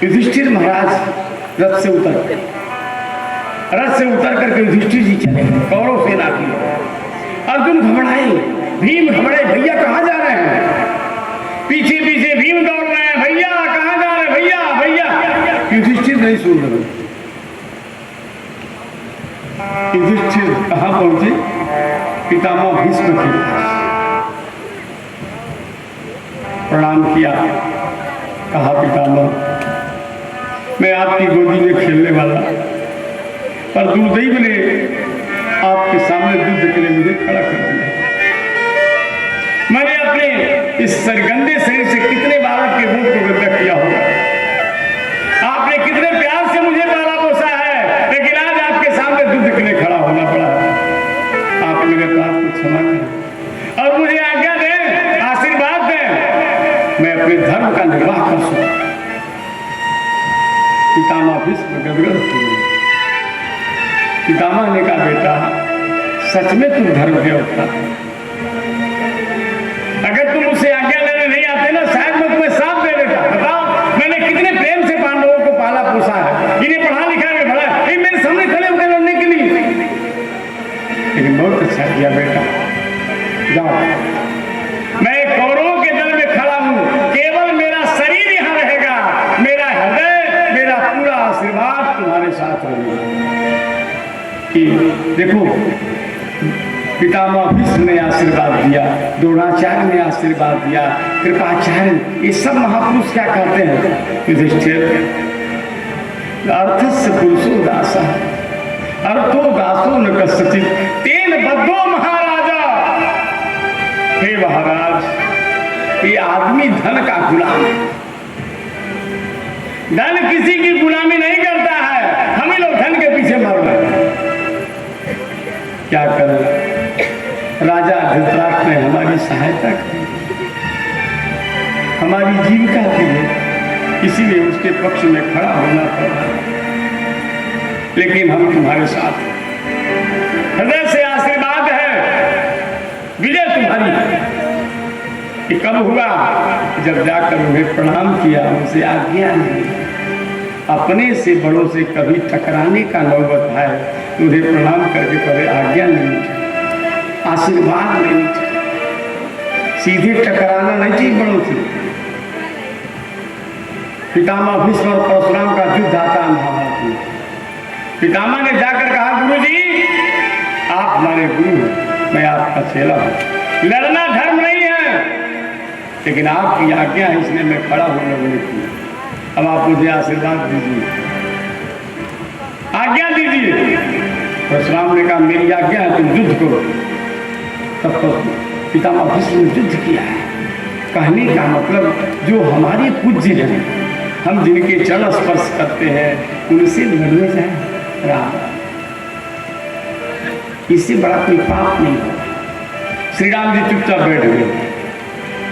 युधिष्ठिर महाराज रथ से उतर करके युधिष्ठिर जी चले कौरव सेना की। अर्जुन घबराए, भीम घबराए, भैया कहाँ जा रहे हैं? पीछे पीछे भीम दौड़ रहे हैं, भैया कहाँ जा रहे हैं, भैया भैया। युधिष्ठिर नहीं सुन रहे। युधिष्ठिर कहाँ पहुंचे? पितामह भीष्म के पास प्रणाम किया, कहा पितामह मैं आपकी गोदी में खेलने वाला, पर दुर्दैव ने आपके सामने युद्ध के लिए मुझे खड़ा कर दिया। मैंने अपने इस सरगंदे शरीर से कितने बालक के मुंह को गंदा किया होगा। आपने कितने प्यार से मुझे पाला पोसा है, लेकिन आज आपके सामने युद्ध के लिए खड़ा होना पड़ा। आप मेरे अपराध को क्षमा करें और मुझे आज्ञा दें, आशीर्वाद दें, मैं अपने धर्म का निर्वाह कर सकूं। पितामह भीष्म गदगद हो गए। पितामह ने कहा बेटा सच में तुम धर्म के अवतार, अगर तुम मुझसे आज्ञा लेने नहीं आते ना, शायद मैं तुम्हें साथ दे देता। बताओ मैंने कितने प्रेम से पांडवों को पाला पोसा है, इन्हें पढ़ा लिखा के भला, ये मेरे सामने खड़े होकर लड़ने के लिए। लेकिन बहुत अच्छा किया बेटा, जाओ, मैं कौरवों के दल में खड़ा हूं, केवल मेरा शरीर यहां रहेगा, मेरा हृदय, मेरा पूरा आशीर्वाद तुम्हारे साथ रहेगा। देखो पितामह भीष्म ने आशीर्वाद दिया, द्रोणाचार्य ने आशीर्वाद दिया, कृपाचार्य, ये सब महापुरुष क्या कहते हैं? युधिष्ठिर अर्थस्य पुरुषो दासः अर्थो दासो न कस्यचित् तेन बद्धो महाराजा। हे महाराज, ये आदमी धन का गुलाम है, धन किसी की गुलामी नहीं करता है, हम ही लोग धन के पीछे मर रहे हैं। क्या करें? राजा धृतराष्ट्र ने हमारी सहायता की, हमारी जीविका दी है, इसीलिए उसके पक्ष में खड़ा होना पड़ा। लेकिन हम तुम्हारे साथ, हृदय से आशीर्वाद है, विजय तुम्हारी है। ये कब हुआ? जब जाकर उन्हें प्रणाम किया, उनसे आज्ञा नहीं, अपने से बड़ों से कभी टकराने का नौबत है, उन्हें प्रणाम करके कभी आज्ञा नहीं, आशीर्वाद नहीं, सीधे टकराना नहीं चाहिए बड़ों से। पितामह भीष्म और परशुराम का युद्ध आता महाभारत में। पितामह ने जाकर कहा गुरुजी आप हमारे गुरु हैं, मैं आपका चेला हूं, लड़ना धर्म नहीं है, लेकिन आपकी आज्ञा है इसलिए मैं खड़ा हूं लड़ने की। अब आप मुझे आशीर्वाद दीजिए, आज्ञा दीजिए। परशुराम ने कहा मेरी आज्ञा है, तुम युद्ध करो। तब तो पितामह भीष्म ने युद्ध किया है। कहने का मतलब जो हमारे पूज्य हैं, हम जिनके चरण स्पर्श करते हैं, उनसे लड़ने जाए राम, इससे बड़ा कोई पाप नहीं हो। श्री राम जी चुपचाप बैठ गए।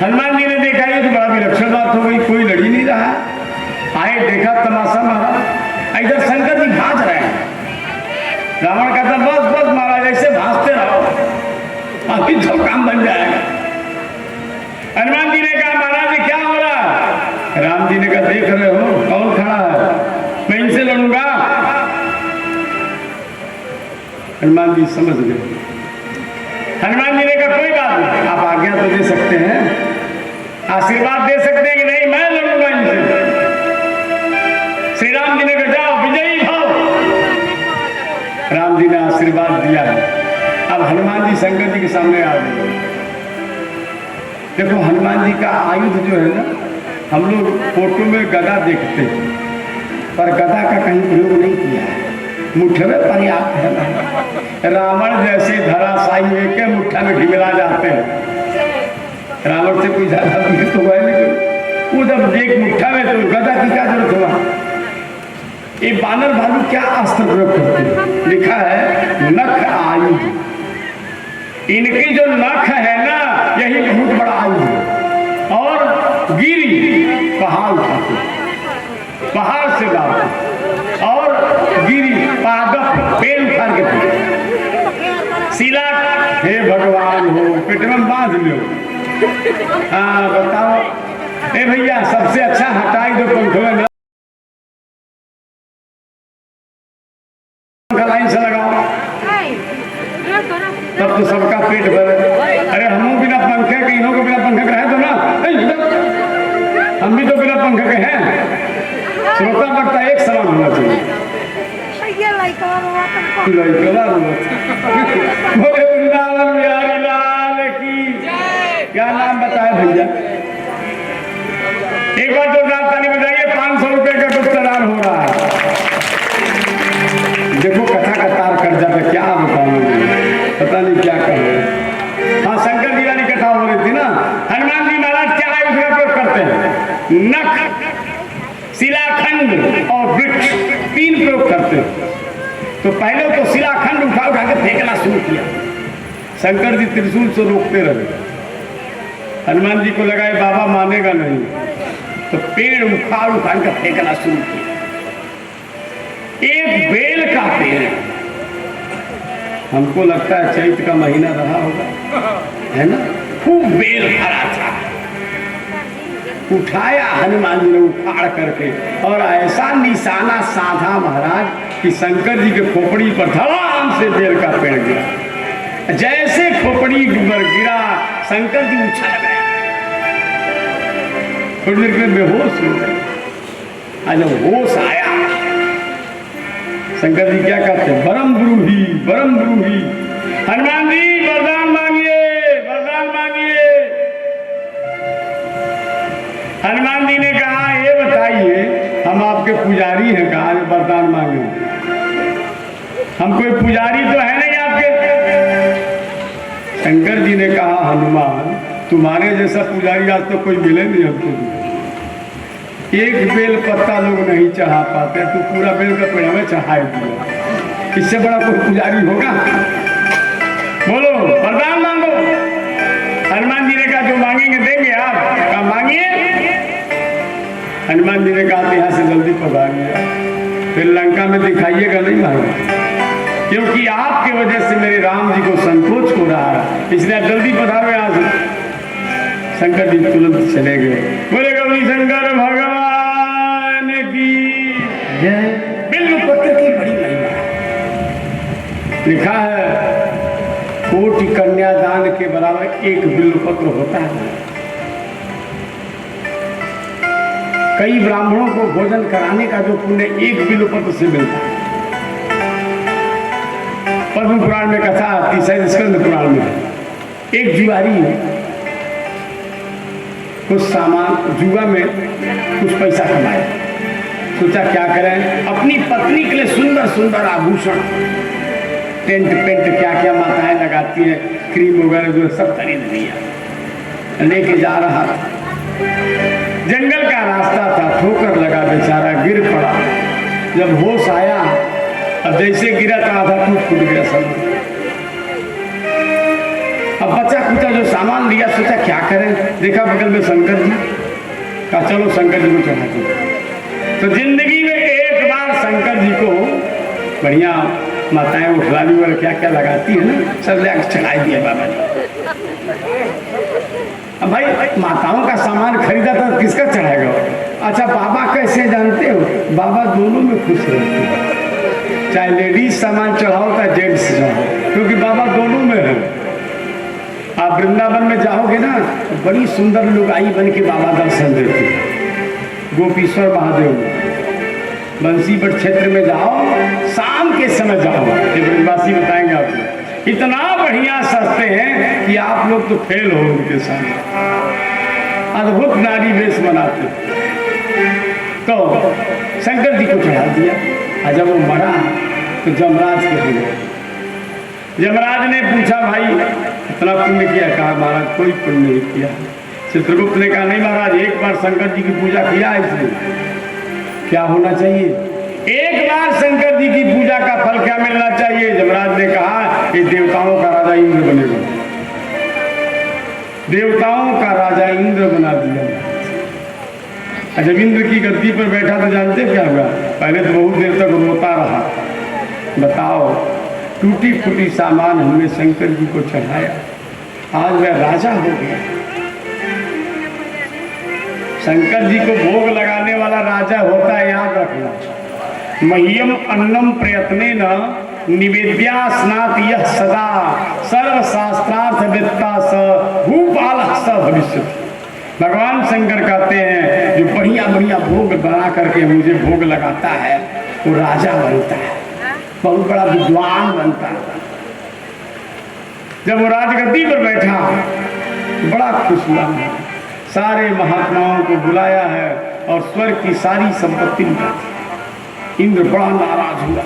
हनुमान जी ने देखा ये तो बड़ा विलक्षण बात हो गई, कोई लड़ ही नहीं रहा। आए देखा तमाशा महाराज, इधर शंकर जी भाज रहे हैं। रावण कहता बस बस महाराज ऐसे भाजते रहो, अभी तो काम बन जाएगा। हनुमान जी ने कहा महाराज क्या हो रहा? राम जी ने कहा देख रहे हो कौन खड़ा है, मैं इनसे लड़ूंगा। हनुमान जी समझ गए। हनुमान जी ने कहा कोई बात नहीं, आप आज्ञा तो दे सकते हैं, आशीर्वाद दे सकते हैं कि नहीं मैं लड़ूंगा इनसे। श्री राम जी ने कहा जाओ विजयी भाव। राम जी ने आशीर्वाद दिया है। अब हनुमान जी शंकर जी के सामने आ गए। देखो हनुमान जी का आयुध जो है ना, हम लोग फोटो में गदा देखते हैं, पर गदा का कहीं प्रयोग नहीं किया है, मुठ्ठे पर्याप्त है। रावण जैसे धराशायी के मुठ्ठा में ढिमिला जाते हैं, रावण से कोई ज्यादा वीर तो हुआ नहीं। वो जब एक मुट्ठा में तो गदा की क्या जरूरत हुआ। ये बानर भालू क्या अस्त्र प्रयोग करते हैं? लिखा है नख आयुध। इनकी जो नख है ना यही बहुत बड़ा आयुध है। और गिरी पहाड़ उठाते, पहाड़ से लाते, और गिरी पादप पेड़ उठा के पीते। शिला हे भगवान हो पेट में बांध लो। हाँ बताओ ए भैया सबसे अच्छा हटाई दो पंखों में लाइन से लगाओ तब तो सबका पेट भरे। अरे हम बिना पंखे के इन्हों को बिना पंखे के रहे तो ना, हम भी तो बिना पंखे के हैं। श्रोता पड़ता एक समान होना चाहिए। बोले वृंदावन बिहारी लाल की। क्या नाम बताया भैया? एक बार तो ताली बताइए। 500 रुपए का गुप्तदान हो रहा है। देखो कथा का तार कट जाता, क्या बताऊं पता नहीं क्या करूं। हाँ शंकर जी वाली कथा हो रही थी ना। हनुमान जी महाराज क्या आयुध का प्रयोग करते हैं? नख, शिलाखंड और वृक्ष, 3 प्रयोग करते हैं। तो पहले तो शिलाखंड उठा उठा के फेंकना शुरू किया। शंकर जी त्रिशूल से रोकते रहे। हनुमान जी को लगा ये बाबा मानेगा नहीं, तो पेड़ उखाड़ उखाड़ कर फेंकना शुरू किया। एक बेल का पेड़, हमको लगता है चैत्र का महीना रहा होगा, है ना, खूब बेल भरा था। उठाया हनुमान जी ने उखाड़ करके और ऐसा निशाना साधा महाराज कि शंकर जी के खोपड़ी पर धड़ाम से बेल का पेड़ गिरा। जैसे खोपड़ी पर गिरा शंकर जी उछल गए, थोड़ी देर में बेहोश हो गए। जब होश आया शंकर जी क्या कहते हैं? परम ब्रूही, परम ब्रूही। हनुमान जी वरदान मांगिए, वरदान मांगिए। हनुमान जी ने कहा ये बताइए हम आपके पुजारी हैं, कहा वरदान मांगे। हम कोई पुजारी तो है नहीं आपके। शंकर जी ने कहा हनुमान तुम्हारे जैसा पुजारी आज तो कोई मिले नहीं हमको। एक बेल पत्ता लोग नहीं चढ़ा पाते, तो पूरा बेल का पेड़ हमें चढ़ाई दिया। इससे बड़ा कोई पुजारी होगा? बोलो वरदान मांगो। हनुमान जी ने कहा जो मांगेंगे देंगे आप। कहा मांगिए। हनुमान जी ने कहा यहाँ से जल्दी पधारिए, फिर लंका में दिखाइएगा नहीं मांगे, क्योंकि आपके वजह से मेरे राम जी को संकोच हो रहा है, इसलिए आप जल्दी पधारो यहाँ से। शंकर जी तुरंत चले गए। बोले गौरी शंकर भगवान की जय। बिल्व पत्र की बड़ी महिमा है। लिखा है कोटि कन्यादान के बराबर एक बिल्व पत्र होता है। कई ब्राह्मणों को भोजन कराने का जो पुण्य एक बिल्व पत्र से मिलता है। पद्म पुराण में कथा आती है, स्कंद पुराण में एक जुआरी कुछ सामान जुआ में कुछ पैसा कमाए, सोचा क्या करें, अपनी पत्नी के लिए सुंदर सुंदर आभूषण, टेंट पेंट क्या क्या माताएं लगाती है, क्रीम वगैरह जो सब खरीद लिया। लेके जा रहा था, जंगल का रास्ता था, ठोकर लगा, बेचारा गिर पड़ा। जब होश आया अब जैसे गिरा था आधा टूट फूट गया सब। अब बच्चा कुचा जो सामान लिया सोचा क्या करें, देखा बगल में शंकर जी, कहा चलो शंकर जी को चढ़ाते हैं। तो जिंदगी में एक बार शंकर जी को बढ़िया माताएं उठलानी वगैरह क्या क्या लगाती है ना, सब ले चढ़ाई दिया बाबा जी। अब भाई माताओं का सामान खरीदा था किसका चढ़ाएगा? अच्छा बाबा कैसे जानते हो? बाबा दोनों में खुश रहते हैं, चाहे लेडीज सामान चढ़ाओ चाहे जेंट्स चढ़ाओ, क्योंकि बाबा दोनों में है। आप वृंदावन में जाओगे ना तो बड़ी सुंदर लुगाई बन के बाबा दर्शन देते हैं। गोपीश्वर महादेव बंसीपट क्षेत्र में जाओ, शाम के समय जाओ, ये ब्रजवासी बताएंगे आपको, इतना बढ़िया सस्ते हैं कि आप लोग तो फेल हो उनके सामने। अद्भुत नारी वेश बनाते। तो शंकर जी को चढ़ा दिया, और जब वो मरा तो जमराज के हो गए। यमराज ने पूछा भाई इतना पुण्य किया? कहा महाराज कोई पुण्य नहीं किया। चित्रगुप्त ने कहा नहीं महाराज, एक बार शंकर जी की पूजा किया है, इसलिए क्या होना चाहिए? एक बार शंकर जी की पूजा का फल क्या मिलना चाहिए? यमराज ने कहा ये देवताओं का राजा इंद्र बनेगा। देवताओं का राजा इंद्र बना दिया। जब इंद्र की गद्दी पर बैठा तो जानते क्या हुआ? पहले तो बहुत देर तक रोता रहा। बताओ, टूटी फूटी सामान हमने शंकर जी को चढ़ाया, आज वह राजा हो गया। शंकर जी को भोग लगाने वाला राजा होता है, याद रखना। मह्यम अन्नम प्रयत्नेन निवेद्या स्नात यह सदा सर्वशास्त्रार्थ वेत्ता स भूपालः स भविष्यति। भगवान शंकर कहते हैं जो बढ़िया बढ़िया भोग बना करके मुझे भोग लगाता है वो राजा बनता है, बहुत बड़ा विद्वान बनता है। जब वो राजगद्दी पर बैठा बड़ा खुश हुआ, सारे महात्माओं को बुलाया है और स्वर्ग की सारी संपत्ति लुटाई। इंद्र बड़ा नाराज हुआ।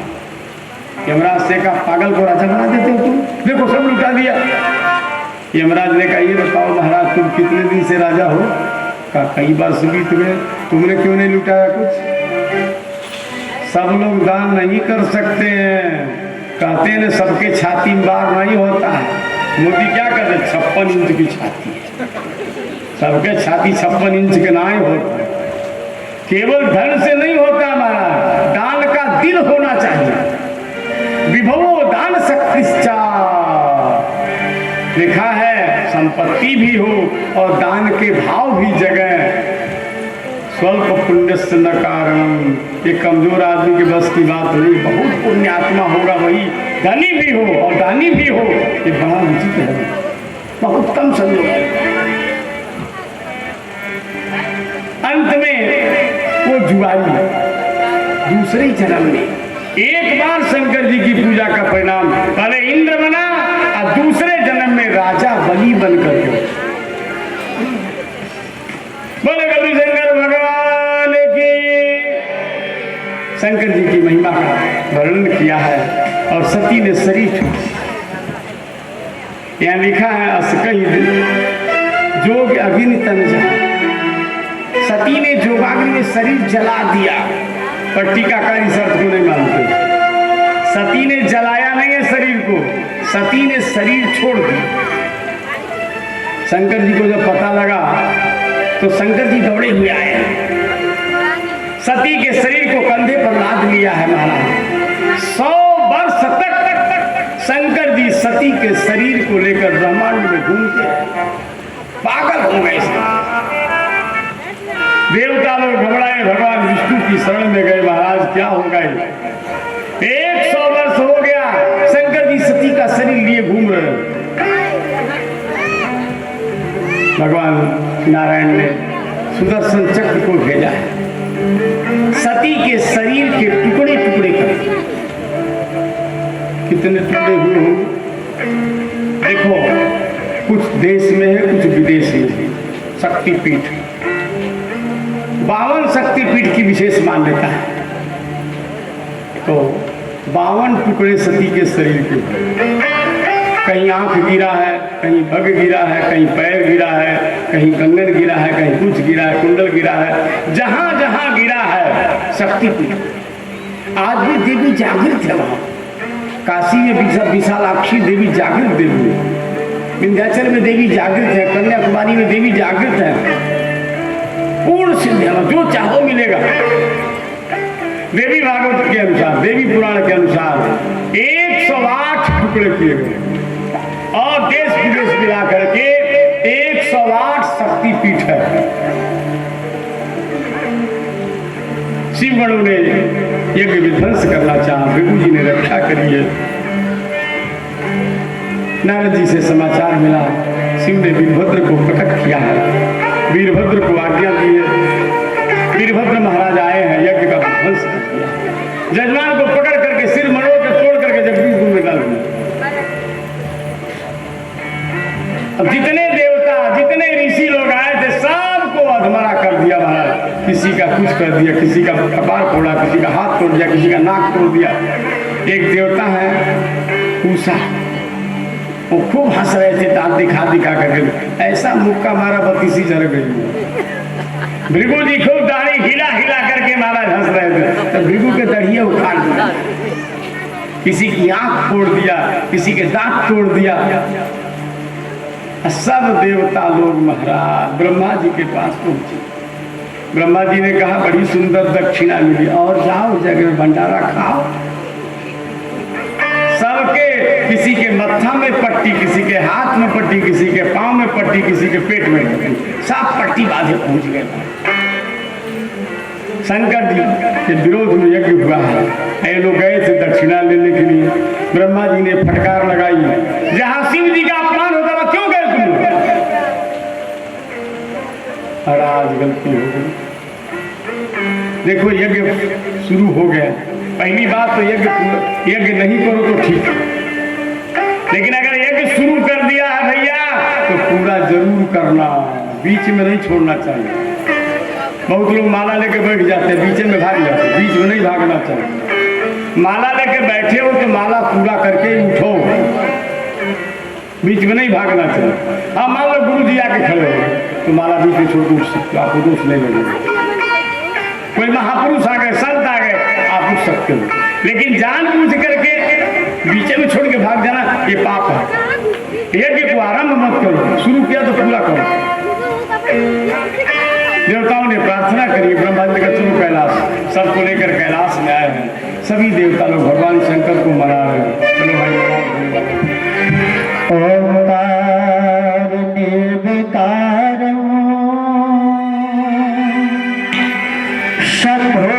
यमराज से कहा पागल को राजा बना देते हो तुम, देखो सब लुटा दिया। यमराज ने कहा ये बताओ महाराज तुम कितने दिन से राजा हो? कहा कई वर्ष बीत गए, तुमने क्यों नहीं लुटाया कुछ? सब लोग दान नहीं कर सकते हैं, कहते हैं सबके छाती में बार नहीं होता है। मोदी क्या करते? 56 इंच की छाती है, सबके छाती 56 इंच के नहीं होता। केवल धन से नहीं होता महाराज, दान का दिल होना चाहिए। विभवो दान शक्तिश्चा लिखा है, संपत्ति भी हो और दान के भाव भी जगह। स्वल्प पुण्य से न कारणम, एक कमजोर आदमी के बस की बात नहीं, बहुत पुण्यात्मा होगा वही धनी भी हो और दानी भी हो, ये बड़ा उचित है, बहुत कम संयोग। अंत में वो जुआरी दूसरे जन्म में एक बार शंकर जी की पूजा का परिणाम पहले इंद्र बना और दूसरे जन्म में राजा बलि बनकर के। बोले गौरी शंकर भगवान की। शंकर जी की महिमा का वर्णन किया है और सती ने शरीर, यहाँ लिखा है असकही जोग अग्नि तंजा, सती ने जोगाग्नि में शरीर जला दिया। पर टीकाकारी शर्त को नहीं मानते, सती ने जलाया नहीं है शरीर को, सती ने शरीर छोड़ दिया। शंकर जी को जब पता लगा तो शंकर जी दौड़े हुए आए, सती के शरीर को कंधे पर लाद लिया है महाराज। 100 वर्ष तक शंकर जी सती के शरीर को लेकर ब्रह्मांड में घूमते हैं, पागल हो गए। देवता लोग घबराए, भगवान विष्णु की शरण में गए, महाराज क्या होगा? 100 वर्ष हो गया शंकर जी सती का शरीर लिए घूम रहे। भगवान नारायण ने सुदर्शन चक्र को भेजा है, सती के शरीर के टुकड़े टुकड़े कर। कितने टुकड़े हुए होंगे देखो, कुछ देश में है कुछ विदेश में है। शक्तिपीठ 52 शक्तिपीठ की विशेष मान्यता है। तो 52 टुकड़े सती के शरीर के, कहीं आंख गिरा है, कहीं भग गिरा है, कहीं पैर गिरा है, कहीं कंगन गिरा है, कहीं कुछ गिरा है, कुंडल गिरा है, जहां जहां गिरा है शक्तिपीठ। आज भी देवी जागृत है वहां। काशी में विशालाक्षी देवी जागृत देवी है, विंध्याचल में देवी जागृत है, कन्याकुमारी में देवी जागृत है। पूर्ण सिद्ध है, जो चाहो मिलेगा। देवी भागवत के अनुसार, देवी पुराण के अनुसार 108 टुकड़े किए गए और देश विदेश मिला करके 108 शक्तिपीठ है। शिवगणों ने यज्ञ विध्वंस करना चाहा, भृगु जी ने रक्षा करी है। नारद जी से समाचार मिला, शिव ने वीरभद्र को प्रकट किया है, वीरभद्र को आज्ञा दी है। वीरभद्र महाराज आए हैं, यज्ञ का विध्वंस किया, जजमान को पकड़ करके सिर मरोड़ कर तोड़ करके जगदीश में डाल दिया। अब जितने देवता जितने ऋषि लोग आए थे सबको अधमरा कर दिया महाराज। किसी का कुछ कर दिया, किसी का कपार फोड़ा, किसी का हाथ तोड़ दिया, किसी का नाक तोड़ दिया। एक देवता है उषा, वो खूब हंस रहे थे, दांत दिखा दिखा करके। ऐसा मुक्का मारा बत्तीसी जल गई। भृगु जी खूब दाढ़ी हिला हिला करके महाराज हंस रहे थे, तो भृगु के दढ़िया उखाड़ दिया, किसी की आंख तोड़ दिया, किसी के दांत तोड़ दिया। सब देवता लोग महाराज ब्रह्मा जी के पास पहुंचे। ब्रह्मा जी ने कहा बड़ी सुंदर दक्षिणा मिली, और जाओ जगह में भंडारा खाओ। सबके, किसी के मत्था में पट्टी, किसी के हाथ में पट्टी, किसी के पांव में पट्टी, किसी के पेट में पट्टी, सब पट्टी बांधे पहुंच गए। शंकर जी के विरोध में यज्ञ हुआ है, ये लोग गए थे दक्षिणा लेने के लिए। ब्रह्मा जी ने फटकार लगाई, जहां शिव जी का अपमान होता था क्यों गए तुम लोग? और आज गलती हो गई। देखो यज्ञ शुरू हो गया। पहली बात तो यज्ञ नहीं करो तो ठीक, लेकिन अगर यज्ञ शुरू कर दिया है भैया तो पूरा जरूर करना, बीच में नहीं छोड़ना चाहिए। बहुत लोग माला लेके बैठ जाते हैं, बीच में भाग जाते हैं, बीच में नहीं भागना चाहिए। माला लेके बैठे हो तो माला पूरा करके ही उठो, बीच में नहीं भागना चाहिए। हाँ मान लो गुरु जी आके खड़े हो तो माला बीच में छोड़ के उठ सकते हो, आपको दोष नहीं लगेगा। कोई महापुरुष आ गए, संत आ गए, आप उठ सकते हो, लेकिन जानबूझ करके बीच में छोड़ के भाग जाना ये पाप है। यज्ञ को आरंभ मत करो, शुरू किया तो पूरा करो। देवताओं ने प्रार्थना करी, ब्रह्मा जी का चलो कैलाश, सबको लेकर कैलाश में आए हैं। सभी देवता लोग भगवान शंकर को मना रहे हैं। चलो भाई ओंकार निर्विकारं शंभो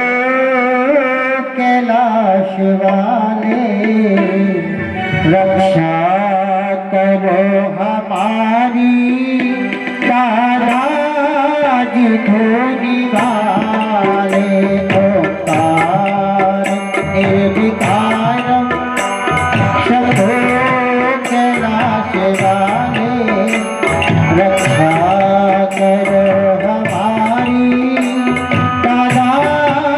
कैलाश वाले, रक्षा करो हमारी काराज धोनी वाले। ओंकार निर्विकारं शंभो कैलाश वाले, रक्षा करो हमारी काराज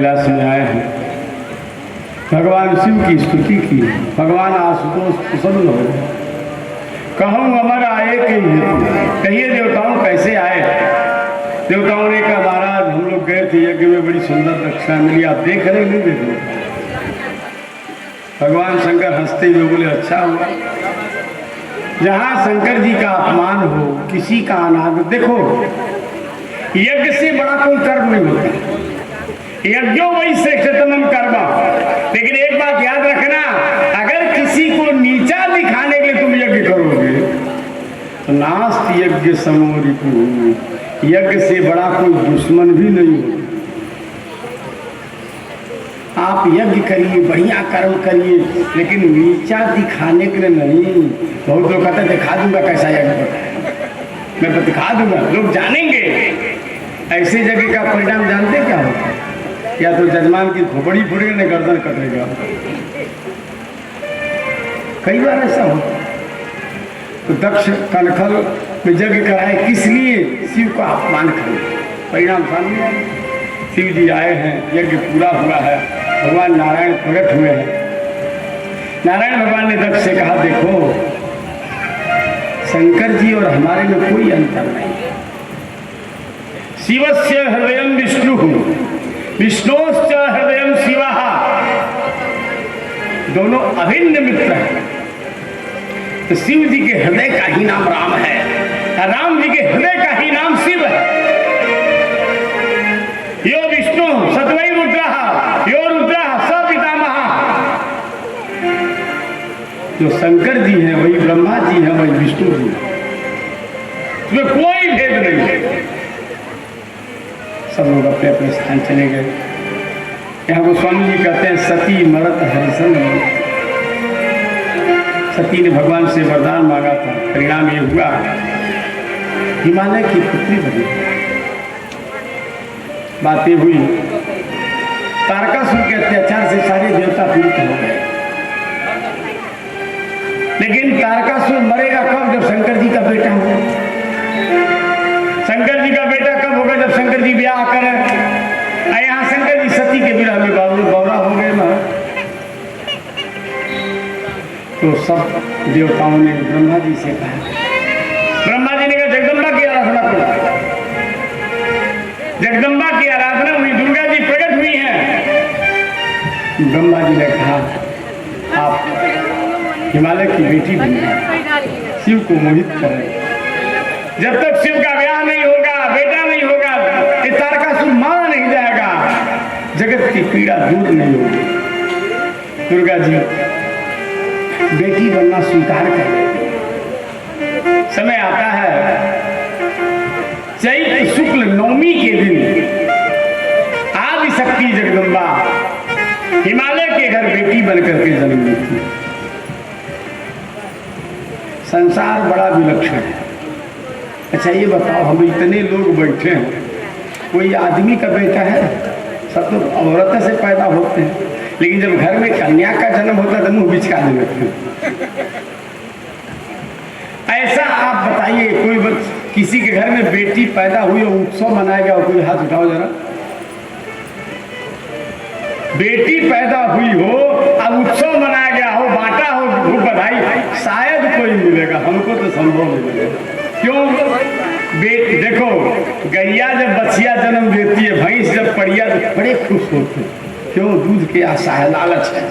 कैलाश में आए हैं, भगवान शिव की स्तुति की, भगवान आशुतोष प्रसन्न हो गए। कहूँ अमर आए के हेतु, कहिए देवताओं कैसे आए। देवताओं ने कहा महाराज हम लोग गए थे यज्ञ में, बड़ी सुंदर रक्षा मिली, आप देख रहे नहीं देख रहे। भगवान शंकर हंसते हुए बोले अच्छा हुआ। जहाँ शंकर जी का अपमान हो, किसी का अनादर, देखो यज्ञ से बड़ा कोई कर्म नहीं होता, यज्ञो वही श्रेष्ठतम कर्म। लेकिन एक बात याद रखना, अगर किसी को नीचा दिखाने के लिए तुम यज्ञ करोगे तो नास्त यज्ञ समो रिपु, यज्ञ से बड़ा कोई दुश्मन भी नहीं होता। आप यज्ञ करिए, बढ़िया कर्म करिए, लेकिन नीचा दिखाने के लिए नहीं। बहुत लोग कहते दिखा दूंगा कैसा यज्ञ करता है, मैं तो दिखा दूंगा, लोग जानेंगे। ऐसे जगह का परिणाम जानते क्या होता है, या तो जजमान की खोपड़ी फूटेगा न गर्दन कटेगा। कई बार ऐसा होता है। तो दक्ष कनखल में यज्ञ कराए, किस लिए? शिव का अपमान करें, परिणाम सामने आए। शिव जी आए हैं, यज्ञ पूरा हुआ है, भगवान नारायण प्रकट हुए हैं। नारायण भगवान ने दक्ष से कहा देखो शंकर जी और हमारे में कोई अंतर नहीं है। शिवस्य हृदयम विष्णु, विष्णोश्च हृदयम शिवः, दोनों अभिन्न मित्र हैं। तो शिव जी के हृदय का ही नाम राम है, राम जी के हृदय का ही नाम शिव है। यो विष्णु सत्वै रुद्रः, यो रुद्रः स पितामहः। जो शंकर जी हैं वही ब्रह्मा जी हैं, वही विष्णु जी हैं, उसमें कोई भेद नहीं है। सब लोग अपने अपने स्थान चले गए। यहाँ गोस्वामी जी कहते हैं सती मरत हरिशन। सती ने भगवान से वरदान मांगा था, परिणाम ये हुआ हिमालय की पुत्री बनी। बातें हुई, तारकासुर के अत्याचार से सारे देवता पीड़ित हो गए। लेकिन तारकासुर मरेगा कब? जब शंकर जी का बेटा होगा। शंकर जी का बेटा कब होगा? जब शंकर जी ब्याह करें। यहाँ शंकर जी सती के विरह में बौरा हो गए ना। तो सब देवताओं ने ब्रह्मा जी से कहा, ब्रह्मा जी ने कहा जगदम्बा की आराधना करो। जगदम्बा की आराधना हुई, दुर्गा जी प्रकट हुई हैं। ब्रह्मा जी ने कहा आप हिमालय की बेटी बनिए, शिव को मोहित करें। जब तक शिव का ब्याह नहीं होगा, बेटा नहीं होगा, ये तारकासुर मारा नहीं जाएगा, जगत की पीड़ा दूर नहीं होगी। दुर्गा जी बेटी बनना स्वीकार कर। समय आता है चैत्र शुक्ल नवमी के दिन आदि शक्ति जगदम्बा हिमालय के घर बेटी बनकर के जन्म लेती। संसार बड़ा विलक्षण है। अच्छा ये बताओ, हम इतने लोग बैठे हैं, कोई आदमी का बेटा है? सब तो औरत से पैदा होते हैं, लेकिन जब घर में कन्या का जन्म होता है तो मुंह बिचका देते हैं। ऐसा आप बताइए, कोई किसी के घर में बेटी पैदा हुई और उत्सव मनाएगा, और कोई हाथ उठाओ जरा। बेटी पैदा हुई हो और उत्सव मनाया गया हो, बांटा हो बधाई, शायद कोई मिलेगा, हमको तो संभव नहीं मिलेगा। क्यों? बेटी देखो, गैया जब बच्चिया जन्म देती है, भैंस जब परिया, बड़े खुश होते हैं। क्यों? दूध के आशा है, लालच है।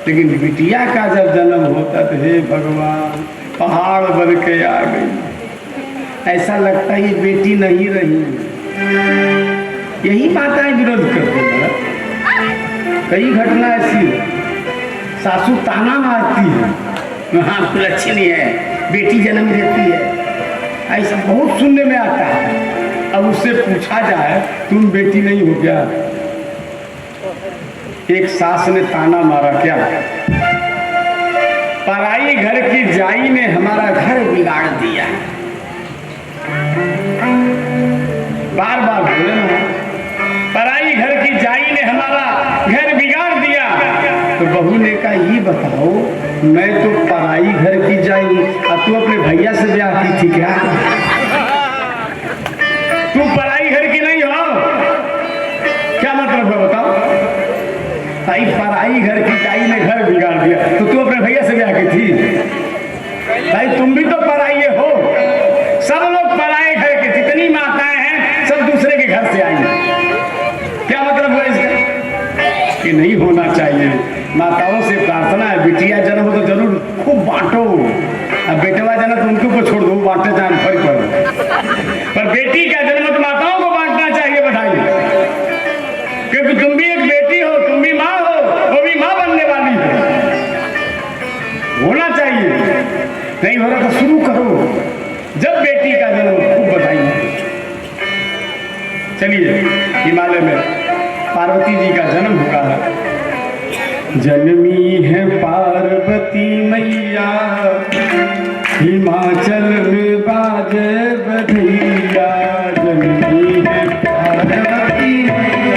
लेकिन बिटिया का जब जन्म होता तो हे भगवान, पहाड़ बन के आ गई। ऐसा लगता है ये बेटी नहीं रही। यही माताएं विरोध करती है। कई घटना ऐसी है, सासू ताना मारती है, हाँ कुल अच्छी नहीं है, बेटी जन्म देती है, ऐसा बहुत सुनने में आता है। अब उससे पूछा जाए तुम बेटी नहीं हो क्या? एक सास ने ताना मारा, क्या? पराई घर की जाई ने हमारा घर बिगाड़ दिया। बार बार बोले ना, पराई घर की जाई ने हमारा घर बिगाड़ दिया। तो बहू ने कहा ये बताओ, मैं तो पराई घर की जाई, और तू अपने भैया से ब्याह की थी क्या? तू पराई घर की नहीं हो, क्या मतलब है बताओ? कि नहीं होना चाहिए। माताओं से प्रार्थना है, बिटिया जन्म हो तो जरूर खूब बांटो, अब बेटवा जन्म तो उनको को छोड़ दो, बांटते जान फर्क पड़ो, पर बेटी का जन्म तो माताओं को बांटना चाहिए बधाई, क्योंकि तुम भी एक बेटी हो, तुम भी माँ हो, वो भी माँ बनने वाली हो, होना चाहिए। नहीं हो रहा तो शुरू करो, जब बेटी का जन्म खूब बधाई। चलिए हिमालय में पार्वती जी का जन्म हुआ है। जन्मी है पार्वती मैया, हिमाचल में बाजे बधैया। जन्मी है पार्वती मैया,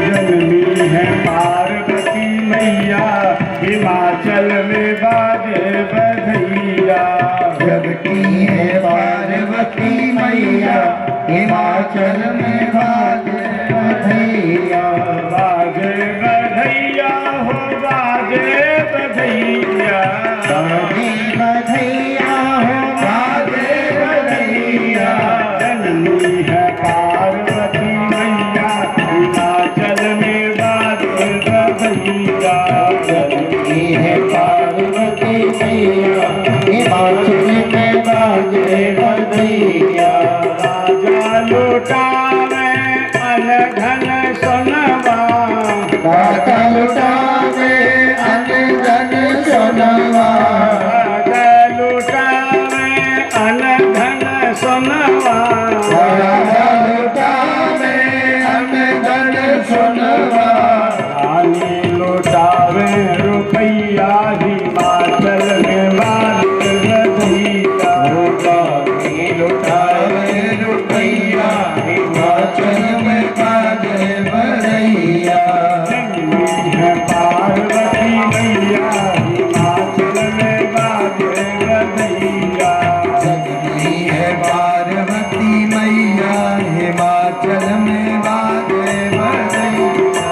जन्मी है पार्वती मैया, हिमाचल में बाजे बधैया। जगती है पार्वती मैया, हिमाचल में बाजे बधैया। बाजे बधैया हो बाजे बधैया, बाजे बधैया हो बाजे बधैया। जन्मी है पार्वती मैया, हिमाचल में बाजे बधैया। जगती है पार्वती मैया, हिमाचल में बाजे बधैया। राजा लुटावे अनधन सोनवा, राजा लुटावे अनधन सोनवा। राजा लुटावे अनधन सोनवा। राजा लुटावे अनधन सोनवा। रानी लुटावे रुपैया, हिमाचल में बाजे बधैया। रानी लुटावे रुपैया, हिमाचल में बाजे बधैया। जन्मी है पार्वती मैया, हिमाचल में बाजे बधैया। जगती है पार्वती मैया, हिमाचल में बाजे बधैया।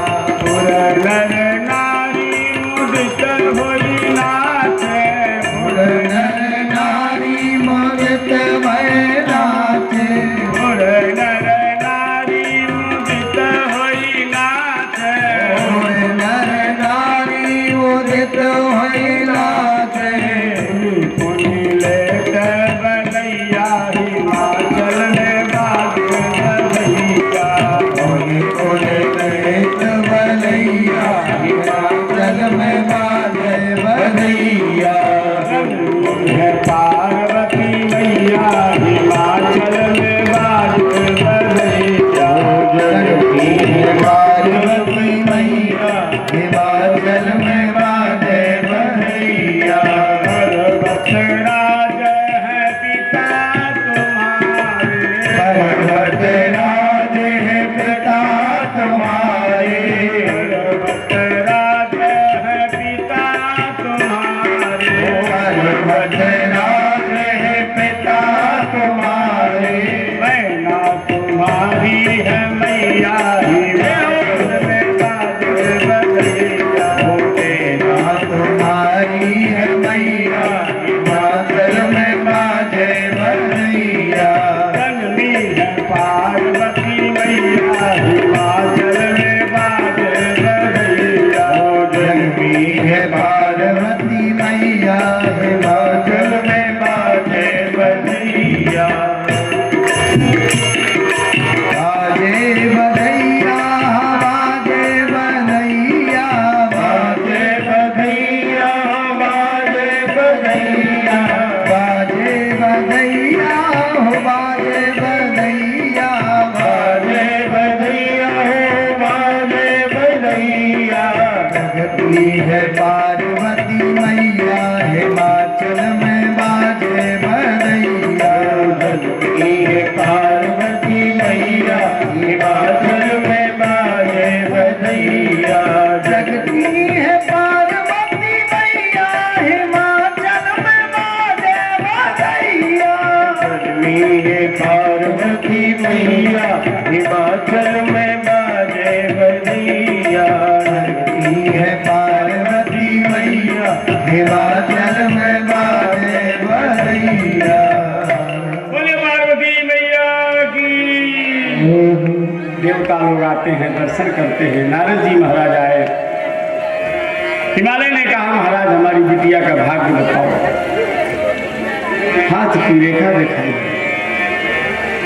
नर नारी मुदित होई नाचे, नर नारी मुदित भय नाचे। नर नारी मुदित होई नाचे। नर नारी उदित होई नाचे। पुनि लेत बलैया, हिमाचल में बाजे बधैया। उदित बलैया, हिमाचल में बाजे बधैया। है पार्वती मैया, हिमाचल में बाजे बधैया। जगती है पार्वती मैया, हिमाचल में बाजे बधैया। पर्वत राज है पिता तुम्हारे, पर्वत राज है पिता तुम्हारे। पर्वत राज है पिता तुम्हारे। पर्वत राज है पिता तुम्हारे। मैना तुम्हारी है मैया, हिमाचल में बाजे बधैया। तेरा तुम्हारी है मैया, हिमाचल में बाजे बधैया। जन्मी है पार्वती मैया, हिमाचल में बाजे बधैया। जन्मी है पार्वती मैया, हिमाचल में बाजे बधैया। बाजे बधैया, बाजे बधैया, बाजे बधैया, बाजे बधैया। आते हैं, दर्शन करते हैं। नारद जी महाराज आए, हिमालय ने कहा महाराज हमारी बिटिया का भाग्य बताओ। हाथ की रेखा दिखाई।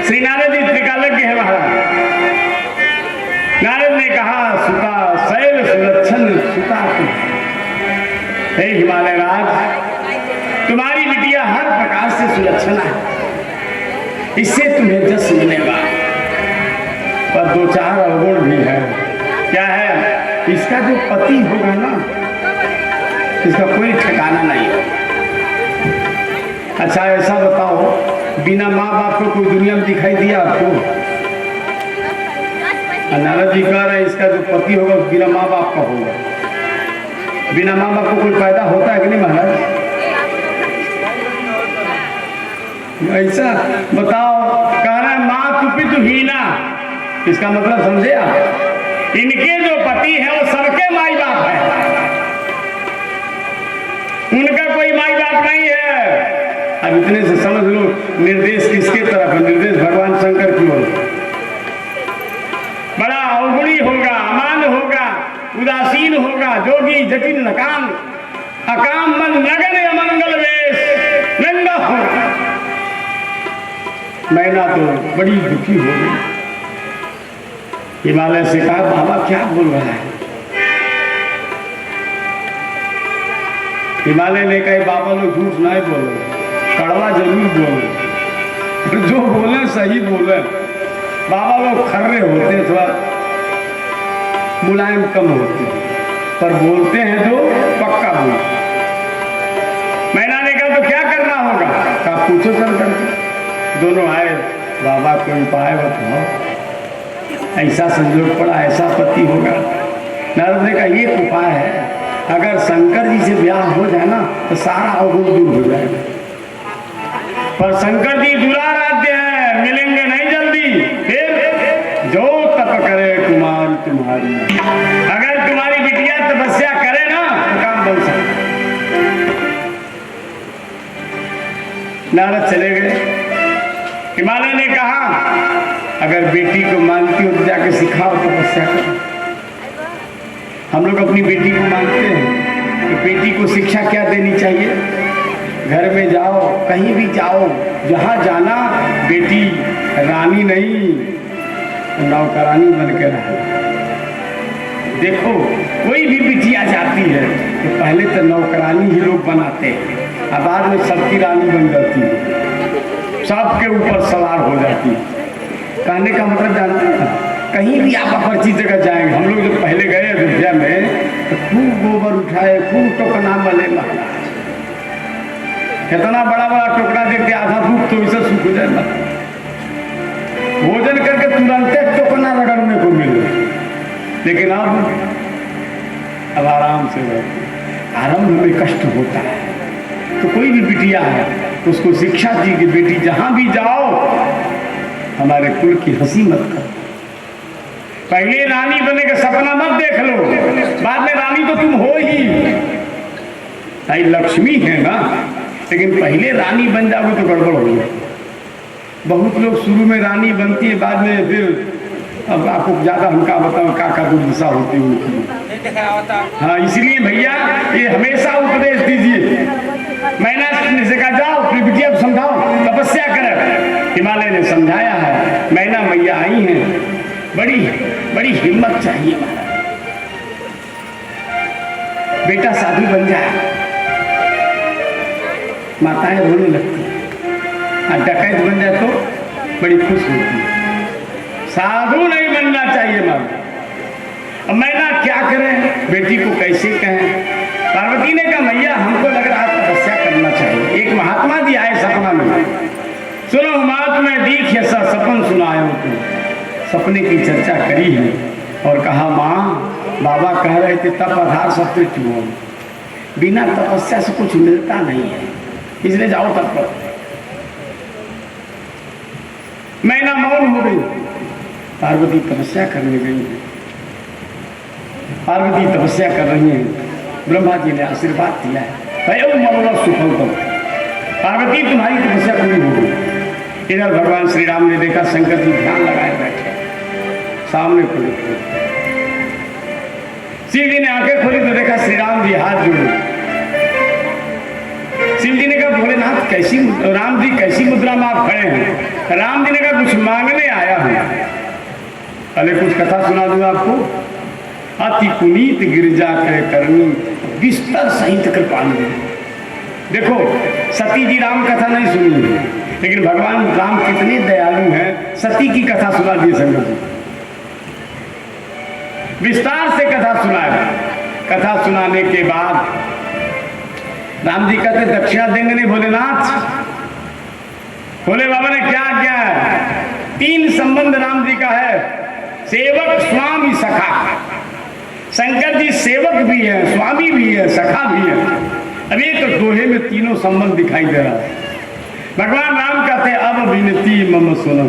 श्री नारद जी त्रिकालज्ञ है महाराज। नारद ने कहा सुता शैल सुलक्षण सुता तुम। हे हिमालय राज, तुम्हारी बिटिया हर प्रकार से सुलक्षणा है, इससे तुम्हें जस मिलेगा। पर दो चार अवगुण भी है। क्या है? इसका जो पति होगा ना, इसका कोई ठिकाना नहीं है। अच्छा ऐसा बताओ, बिना माँ बाप को कोई दुनिया में दिखाई दिया आपको? नारद जी कह रहे हैं इसका जो पति होगा बिना माँ बाप का होगा। बिना माँ बाप को कोई पैदा होता है कि नहीं महाराज? ऐसा बताओ, कह रहे हैं माँ तुपितु हीना। इसका मतलब समझे आप? इनके जो पति हैं वो सबके माई बाप है, उनका कोई माई बाप नहीं है। अब इतने से समझ लो निर्देश किसके तरफ है? निर्देश भगवान शंकर की ओर। बड़ा अवगुणी होगा, अमान होगा, उदासीन होगा, जोगी जटिल नकाम, अकाम मन नगन अमंगल वेश नंगा होगा। मैना तो बड़ी दुखी हो गई। हिमालय से कहा बाबा क्या बोल रहा है? हिमालय ने कहा बाबा लोग झूठ नहीं बोलो, कड़वा जरूर बोलो, जो बोले सही बोले। बाबा लोग खर्रे होते, थोड़ा मुलायम कम होते, पर बोलते हैं जो पक्का बोलते। मैना ने कहा तो क्या करना होगा? कहा पूछो चल करके। दोनों आए, बाबा कोई उपाय बताओ, ऐसा संजोग पड़ा, ऐसा पति होगा। नारद ने कहा ये उपाय है, अगर शंकर जी से ब्याह हो जाए ना तो सारा अवगुण दूर हो जाएगा। पर शंकर जी दुराराध्य है, मिलेंगे नहीं जल्दी। फिर जो तप करे कुमारी तुम्हारी, अगर तुम्हारी बिटिया तपस्या करे ना तो काम बन सकता। नारद चले गए। हिमालय ने कहा अगर बेटी को मानती हो तो जाके सिखाओ तपस्या करो। हम लोग अपनी बेटी को मानते हैं कि बेटी को शिक्षा क्या देनी चाहिए? घर में जाओ, कहीं भी जाओ, जहाँ जाना बेटी रानी नहीं नौकरानी बन के रहे। देखो कोई भी बिटिया जाती है तो पहले तो नौकरानी ही लोग बनाते हैं, और बाद में सबकी रानी बन जाती है, सबके ऊपर सवार हो जाती है। कहने का मतलब जानते हैं? कहीं भी आप अपरिचित जगह जाएंगे, हम लोग जब पहले गए अयोध्या में तो खूब गोबर उठाए, खूब टोकना मले महाराज। कितना बड़ा बड़ा टोकना देखते, आधा धूप तो इसे सूख जाएगा। भोजन करके तुरंत टोकना रगड़ने को मिले। लेकिन अब आराम से आरंभ में कष्ट होता है। तो कोई भी बिटिया है उसको शिक्षा दी कि बेटी जहां भी जाओ हमारे कुल की हंसी मत करो। पहले रानी बनने का सपना मत देख लो, बाद में रानी तो तुम हो ही। भाई लक्ष्मी है ना, लेकिन पहले रानी बन जाओगे तो गड़बड़ होगी। बहुत लोग शुरू में रानी बनती है, बाद में फिर अब आपको ज़्यादा हमका बताओ का दुर्दशा होती है। हाँ, इसलिए भैया ये हमेशा उपदेश दीजिए। मैना से कहा जाओ अपनी बिटिया को समझाओ, तपस्या कर। हिमालय ने समझाया है। मैना मैया आई हैं, बड़ी बड़ी हिम्मत चाहिए महाराज। बेटा साधु बन जाए, माताएं रोने लगती, और डकैत बन जाए तो बड़ी खुश होती है। साधु नहीं बनना चाहिए माँ। अब मैना क्या करें, बेटी को कैसे कहें? पार्वती ने कहा मैया हमको लग रहा है तपस्या करना चाहिए। एक महात्मा जी आए सपना में, सुनो महात्मा दीख ऐसा सपन सुनायो तुम। सपने की चर्चा करी है और कहा माँ बाबा कह रहे थे तप आधार सब कुछ हो, बिना तपस्या से कुछ मिलता नहीं है, इसलिए जाओ तप करो। मैना मौन हो गई। पार्वती तपस्या करने गई है। पार्वती तपस्या कर रही है, ब्रह्मा जी ने आशीर्वाद दिया है सुफल करो। पार्वती तुम्हारी तपस्या पूरी हो गई। इधर भगवान श्री राम ने देखा शंकर जी ध्यान लगाए बैठे। सामने खोले। शिव जी ने आंखें खोली तो देखा श्री राम जी हाथ जोड़े। शिव जी ने कहा भोलेनाथ कैसी, राम जी कैसी मुद्रा में आप खड़े हैं? राम जी ने कहा कुछ मांगने आया हूं। पहले कुछ कथा सुना दूंगा आपको। अति पुनीत गिरजा के करनी बिस्तर सहित कृपालु। देखो सती जी राम कथा नहीं सुनी, लेकिन भगवान राम कितने दयालु हैं, सती की कथा सुना दी संगत जी, विस्तार से कथा सुनाया। कथा सुनाने के बाद राम जी कहते दक्षिणा देंगे नहीं भोलेनाथ? भोले बाबा ने क्या क्या है? 3 संबंध राम जी का है, सेवक स्वामी सखा। शंकर जी सेवक भी है, स्वामी भी है, सखा भी है। अब एक तो दोहे में तीनों संबंध दिखाई दे रहा है। भगवान राम कहते हैं अब विनती मम सुनो,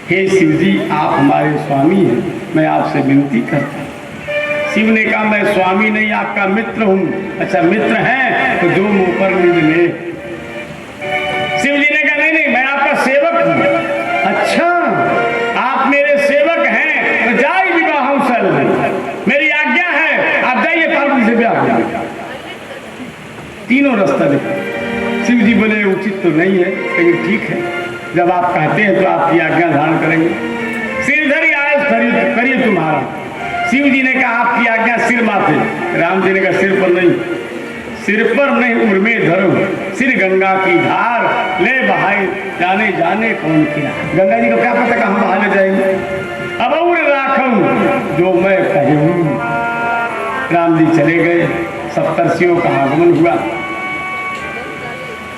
हे शिव जी आप हमारे स्वामी हैं, मैं आपसे विनती करता हूँ। शिव ने कहा मैं स्वामी नहीं आपका मित्र हूँ। अच्छा मित्र हैं तो जो मुंह पर निज ले। शिव जी ने कहा नहीं नहीं मैं आपका सेवक हूँ। अच्छा आप मेरे सेवक हैं तो जाए विवाह सल, मेरी आज्ञा है आप जाइए पार्वती से ब्याह करिए। तीनों रास्ता देखा। शिव जी बोले उचित तो नहीं है, लेकिन ठीक है जब आप कहते हैं तो आपकी आज्ञा धारण करेंगे। सिर धरी आयस करिए तुम्हारा। शिव जी ने कहा आपकी आज्ञा सिर माथे। राम जी ने कहा सिर पर नहीं, सिर पर नहीं उर में धरो, सिर गंगा की धार ले बहाई जाने जाने कौन किया। गंगा जी को क्या पता कहाँ बहा ले जाएंगे। अब उर राखूं जो मैं कहूँ। राम जी चले गए, सप्तर्षियों का आगमन हुआ।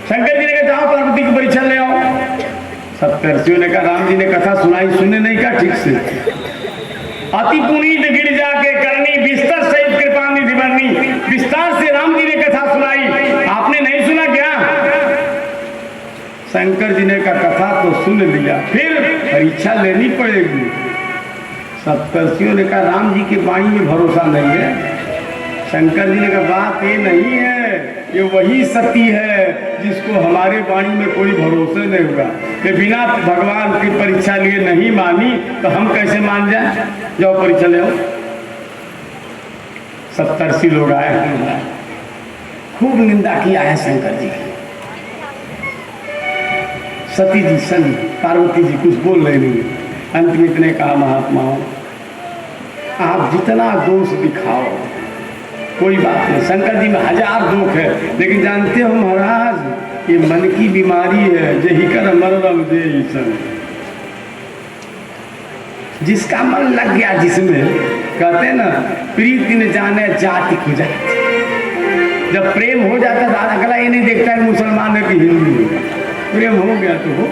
शंकर जी ने कहा जाओ पार्वती की परीक्षा ले आओ। सप्तर्षियों ने कहा राम जी ने कथा सुनाई, सुनने नहीं कहा ठीक से। अति पुनीत गिरजा के करनी बिस्तर सहित कृपा निधि बरनी। विस्तार से राम जी ने कथा सुनाई, आपने नहीं सुना क्या? शंकर जी ने कहा कथा तो सुन लिया, फिर परीक्षा लेनी पड़ेगी। सप्तर्षियों ने कहा राम जी की वाणी में भरोसा नहीं है। शंकर जी ने कहा बात ये नहीं है, ये वही सती है जिसको हमारे वाणी में कोई भरोसा नहीं होगा। ये बिना भगवान की परीक्षा लिए नहीं मानी तो हम कैसे मान जाए? जाओ परीक्षा ले आओ। सप्तर्षि लोग आए, खूब निंदा किया है शंकर जी की। सती जी सन पार्वती जी कुछ बोल रहे नहीं। अंत में इतने कहा महात्माओं आप जितना दोष दिखाओ कोई बात नहीं। शंकर जी में 1000 दोष है, लेकिन जानते हो महाराज ये मन की बीमारी है। यही कर मरदम दे सन, जिसका मन लग गया जिसमें, कहते हैं ना प्रीति न जाने जाति को जाती। जब प्रेम हो जाता है अगला ये नहीं देखता है मुसलमान है कि हिंदू है। प्रेम हो गया तो हो।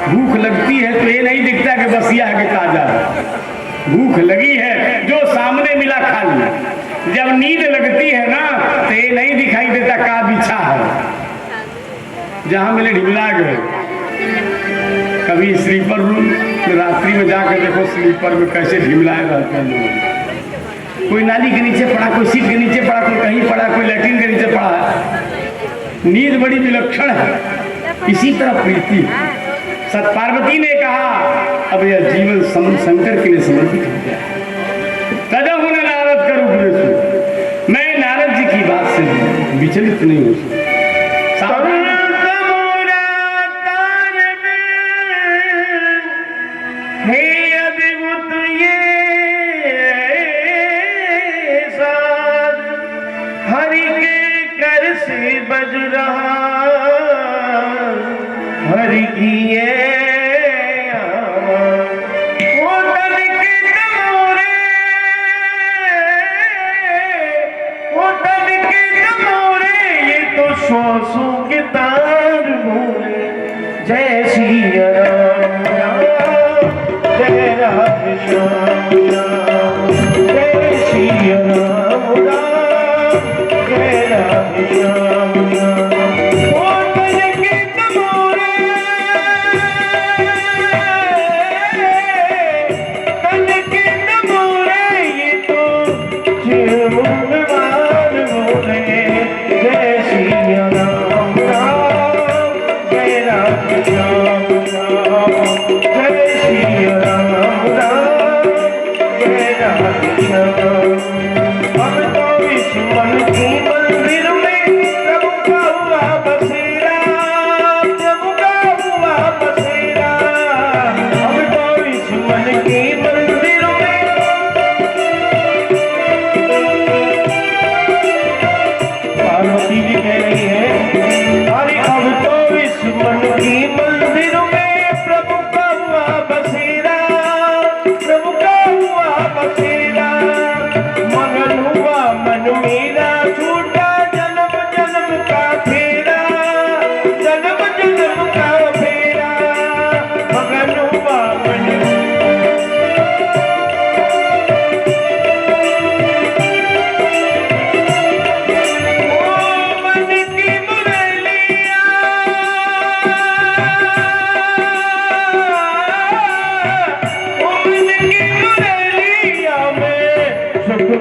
भूख लगती है तो ये नहीं दिखता कि बसिया है कि ताजा है। भूख लगी है जो सामने मिला खा लिया। जब नींद लगती है ना तो ये नहीं दिखाई देता का बिछा है। जहां मिले ढिमला गए। कभी स्लीपर रूम रात्रि में जाकर देखो स्लीपर में कैसे ढिमलाए रहते हैं लोग। कोई नाली के नीचे पड़ा, कोई सीट के नीचे पड़ा, कोई कहीं पड़ा, कोई लैट्रिन के नीचे पड़ा है। नींद बड़ी विलक्षण है। इसी तरह प्रीति। सत पार्वती ने कहा अब यह जीवन शंकर के लिए समर्पित हो गया। तदम उन्हें नारद कर उपदेश। मैं नारद जी की बात से विचलित नहीं हो सकता। हरि के कर से बज रहा हरि की ये श्वासों के तार भूले। जय श्री राम जय राम श्याम जय श्री राम जय राम श्याम। पार्वती जी कह रही है, अरे अब तो इस मन की मंदिर में प्रभु का हुआ बसेरा, प्रभु का हुआ बसेरा, मगन हुआ मन मेरा, छूटा जन्म जन्म का फेरा, जन्म जन्म का फेरा, मगन हुआ मन।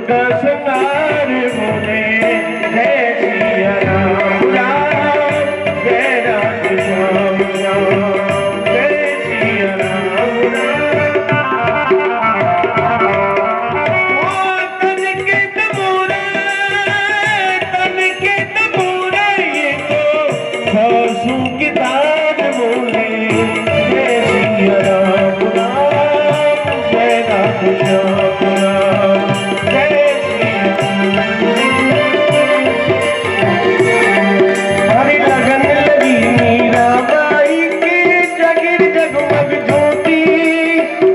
का संगार बोले जय सिया राम राम, जय राम श्याम राम, जय सिया राम राम। तन के तमोरे, तन के तमोरे, ये तो सासू की दाद बोले जय सिया राम राम, जय राम श्याम राम, जय हरी लगन लगी मीराबाई की, जगीर जगमग ज्योति,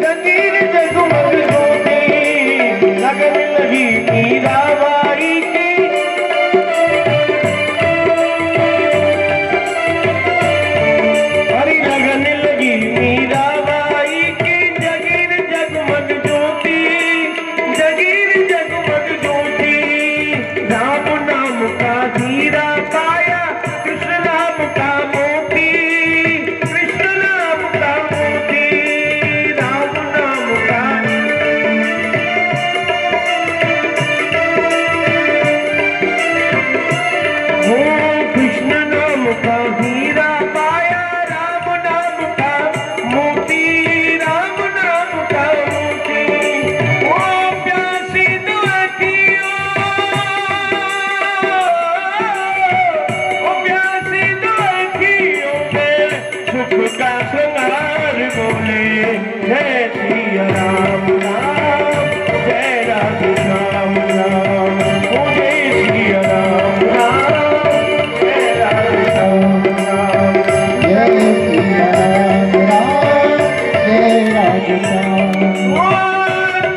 जगीर जगमग ज्योति, लगन लगी मीराबाई की। हरी लगन लगी मीराबाई की, जगीर जगमग ज्योति, जगीर जगमग ज्योति, राम नाम का हीरा पाया, कृष्ण नाम का मोती, कृष्ण नाम का मोती, राम नाम का। हो कृष्ण नाम का हीरा पाया, राम नाम का मोती, राम नाम का मोती। ओ प्यासी दुआतियों, ओ प्यासी दुआतियों में सुख का श्रृंगार बोले जय सिया राम राम, जय राधे श्याम राम, ओ जय सिया राम राम, जय राधे श्याम राम, जय सिया राम राम, जय राधे श्याम। ओ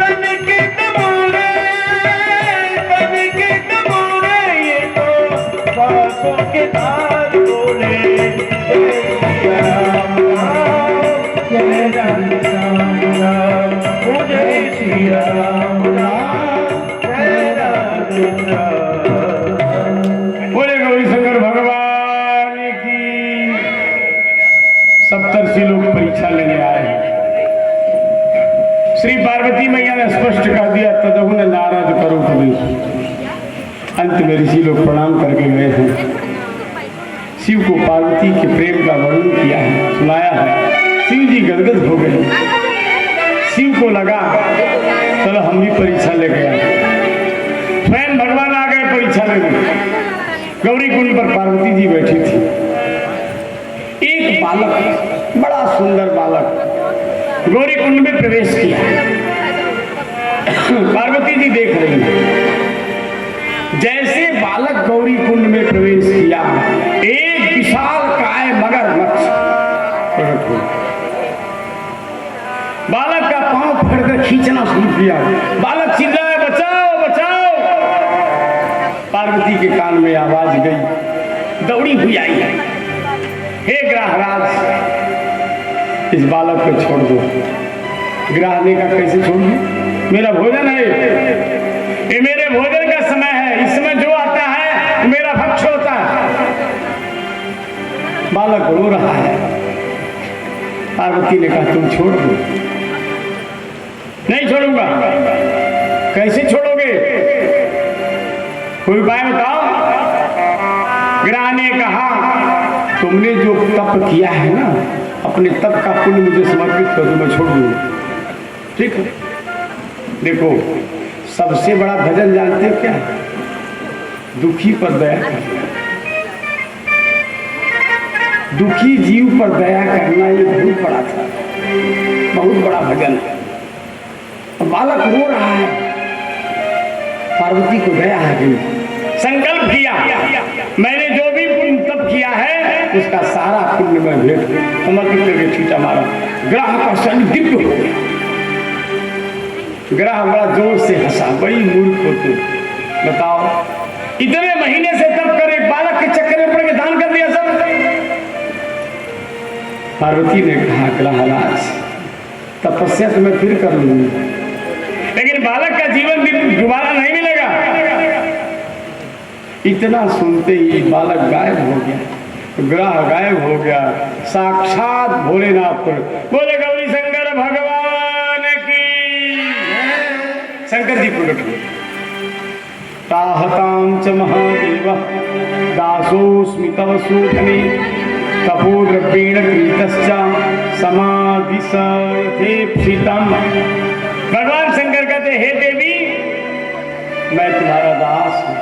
तन के तमोरे, तन के तमोरे, ये तो बासों के तार बोले जय सिया राम राम, जय राधे श्याम राम, ओ जय सिया राम राम, जय राधे श्याम। बोले गौरी शंकर भगवान की। 70 लोग परीक्षा लेने आए हैं। श्री पार्वती मैया ने स्पष्ट कह दिया, तदहु न नारद करो कबीर। अंत में ऋषि लोग प्रणाम करके गए हैं। शिव को पार्वती के प्रेम का वर्णन किया है, सुनाया है। शिव जी गदगद हो गए। शिव को लगा चलो हम भी परीक्षा लेके आए। स्वयं भगवान आ गए परीक्षा लेने। गौरी कुंड पर पार्वती जी बैठी थी। एक बालक, बड़ा सुंदर बालक गौरी कुंड में प्रवेश किया। पार्वती जी देख रही हैं। जैसे बालक गौरी कुंड में प्रवेश किया, एक विशाल काय मगरमच्छ प्रकट हुआ। बालक का पांव पकड़कर खींचना शुरू किया। बालक चिल्लाया, बचाओ बचाओ। पार्वती के कान में आवाज गई, दौड़ी हुई आई, हे ग्राहराज, इस बालक को छोड़ दो। ग्राह ने कहा, कैसे छोड़ दूं? मेरा भोजन है, ये मेरे भोजन का समय है, इसमें जो आता है मेरा भक्ष होता है। बालक रो रहा है। पार्वती ने कहा, तुम छोड़ दो। नहीं छोड़ूंगा। कैसे छोड़ोगे? कोई उपाय बताओ। ग्राह ने कहा, तुमने जो तप किया है ना, अपने तप का पुण्य मुझे समर्पित कर दो, मैं छोड़ दूंगा। ठीक है। देखो, सबसे बड़ा भजन जानते हो क्या है? दुखी पर दया करना। दुखी जीव पर दया करना ये बहुत बड़ा था, बहुत बड़ा भजन है। बालक रो रहा है। पार्वती को दया आ गई। संकल्प किया मैंने जो भी पुण्य तप किया है उसका सारा पुण्य मैं भेंट समर्पित करके छीटा मारा। ग्रह का शरीर दिव्य हो गया। ग्रह बड़ा जोर से हंसा, बड़ी मूर्ख हो तू, बताओ इतने महीने से तप करे बालक के चक्कर में पड़ के दान कर दिया सब। पार्वती ने कहा ग्रहराज तपस्या तो मैं फिर कर लूंगी, लेकिन बालक का जीवन दोबारा नहीं मिलेगा। इतना सुनते ही बालक गायब हो गया, ग्रह गायब हो गया। साक्षात भोलेनाथ पर बोले गौरी शंकर भगवान की। शंकर जी प्रकट हुए। ताहतां च महादेव दासोऽस्मि तव सूखने तपोद्रव्येण क्रीतश्च समाधिसेप्सितम्। भगवान शंकर कहते हे देवी मैं तुम्हारा दास हूं,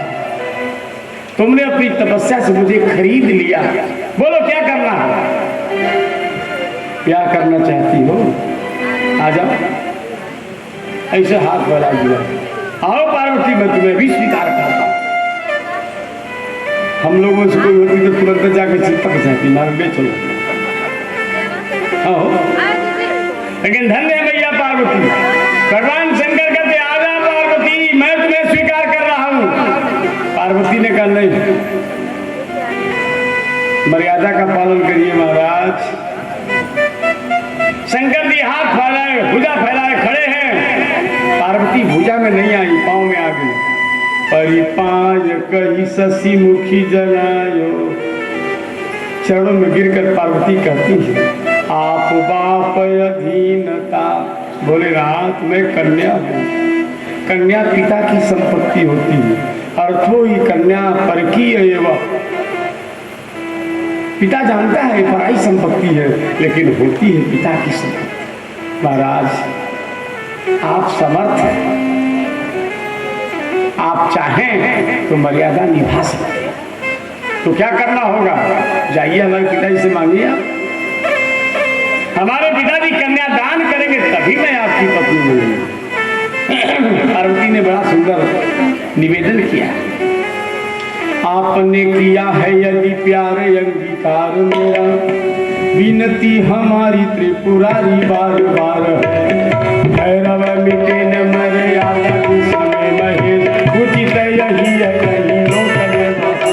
तुमने अपनी तपस्या से मुझे खरीद लिया, बोलो क्या करना है, क्या करना चाहती हो, आ जाओ। ऐसे हाथ बढ़ा दिया, आओ पार्वती मैं तुम्हें भी स्वीकार करता हूं। हम लोगों से कोई होती तो तुरंत जाकर चिपक जाती, मार बेचो। लेकिन धन्य है भैया पार्वती। भगवान शंकर कहते आजा पार्वती मैं तुम्हें स्वीकार कर रहा हूं। पार्वती ने कहा नहीं, मर्यादा का पालन करिए महाराज। शंकर जी हाथ फैलाए, भुजा फैलाए खड़े हैं। पार्वती भुजा में नहीं आई, पांव में आ गई। परिपाय कही शशि मुखी जनायो, चरणों में गिरकर पार्वती कहती है आप बाप अधीनता। भोलेनाथ मैं कन्या हूँ, कन्या पिता की संपत्ति होती है, अर्थो ही कन्या परकीय एवं। पिता जानता है पराई संपत्ति है, लेकिन होती है पिता की संपत्ति। महाराज आप समर्थ हैं, आप चाहें तो मर्यादा निभा सकते हैं, तो क्या करना होगा, जाइए हमारे पिताजी से मांगिए। आप हमारे पिताजी कन्यादान करेंगे तभी मैं आपकी पत्नी बनूंगी। पार्वती ने बड़ा सुंदर निवेदन किया, आपने किया है यदि प्यार अंगीकार मेरा, विनती हमारी त्रिपुरारी बार बार है। भैरव मिटे न मर्यादा समय महेश, उचित यही है कहीं लोक में बसा।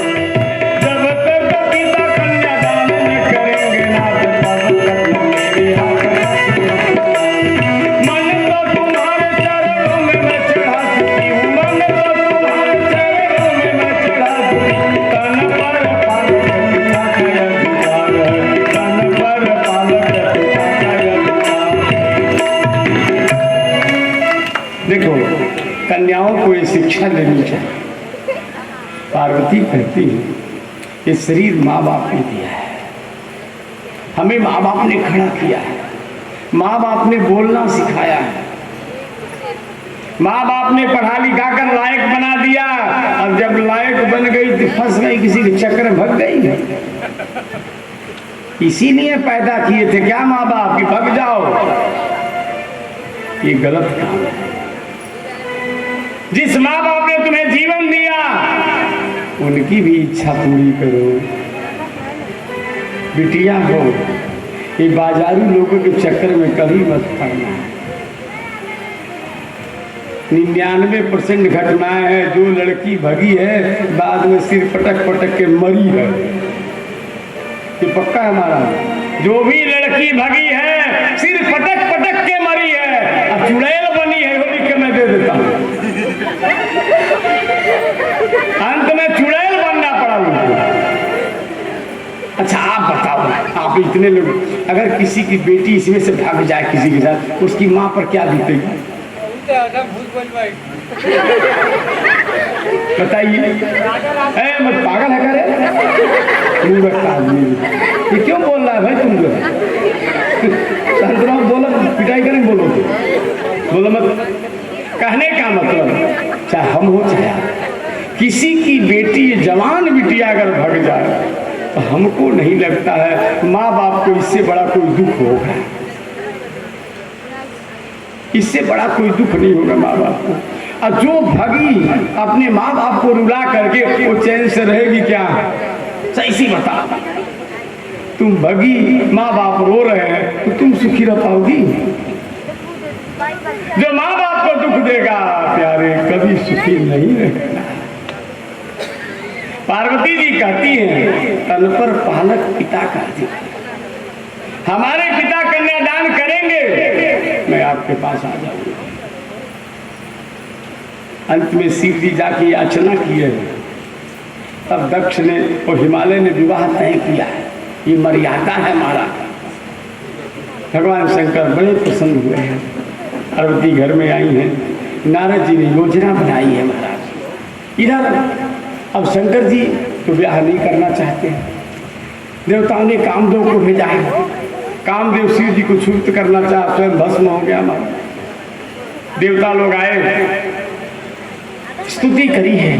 जब तक पिता कन्यादान न करेंगे नाथ, तब तक मेरे हाथ मन तो तुम्हारे चरणों में मैं चढ़ा चुकी हूँ, मन तो तुम्हारे चरणों में मैं चढ़ा चुकी हूँ। तन पर पालक पिता का अधिकार है, तन पर पालक पिता का अधिकार। देखो कन्याओं को ये शिक्षा देनी चाहिए। पार्वती कहती है ये शरीर माँ बाप ने दिया है, हमें माँ बाप ने खड़ा किया है, माँ बाप ने बोलना सिखाया है, माँ बाप ने पढ़ा लिखा कर लायक बना दिया। अब जब लायक बन गई तो फंस गई, किसी के चक्कर में भग गई। इसीलिए पैदा किए थे क्या माँ बाप की भग जाओ, ये गलत काम है। जिस माँ बाप ने तुम्हें जीवन दिया उनकी भी इच्छा पूरी करो। बिटिया हो, ये बाजारू लोगों के चक्कर में कभी मत पड़ना। 99% घटनाएं हैं, जो लड़की भगी है बाद में सिर पटक पटक के मरी है, ये पक्का है हमारा। जो भी लड़की भगी है सिर पटक पटक के मरी है, अब चुड़ैल बनी है, वो लिख के मैं दे देता हूँ। अंत में चुड़ैल बनना पड़ा उनको। अच्छा आप बताओ, आप इतने लोग, अगर किसी की बेटी इसमें से भाग जाए किसी के साथ, उसकी माँ पर क्या बीतेगी बताइए। मत पागल है करे मूर्ख आदमी, ये क्यों बोल रहा है भाई तुम लोग? बोलो पिटाई करें, बोलो तो बोलो मत। कहने का मतलब चाहे हम हो चाहे किसी की बेटी जवान बिटिया अगर भग जाए तो हमको नहीं लगता है माँ बाप को इससे बड़ा कोई दुख होगा, इससे बड़ा कोई दुख नहीं होगा माँ बाप को। और जो भगी अपने माँ बाप को रुला करके वो चैन से रहेगी क्या? सही सी बता, तुम भगी माँ बाप रो रहे हैं तो तुम सुखी रह पाओगी? जो माँ बाप को दुख देगा प्यारे कभी सुखी नहीं रहेगा। पार्वती जी कहती हैं तन पर पालक पिता का अधिकार, हमारे पिता कन्यादान करेंगे मैं आपके पास आ जाऊंगा। अंत में शिव जी जाके याचना की है, तब दक्ष ने और हिमालय ने विवाह तय किया है। ये मर्यादा है हमारा। भगवान शंकर बड़े प्रसन्न हुए हैं, पार्वती घर में आई हैं, नारद जी ने योजना बनाई है महाराज। इधर अब शंकर जी तो ब्याह नहीं करना चाहते हैं, देवताओं ने कामदेव को भेजा है, कामदेव शिव जी को क्षुब्ध करना चाहा, स्वयं भस्म हो गया हमारा। देवता लोग आए, स्तुति करी है।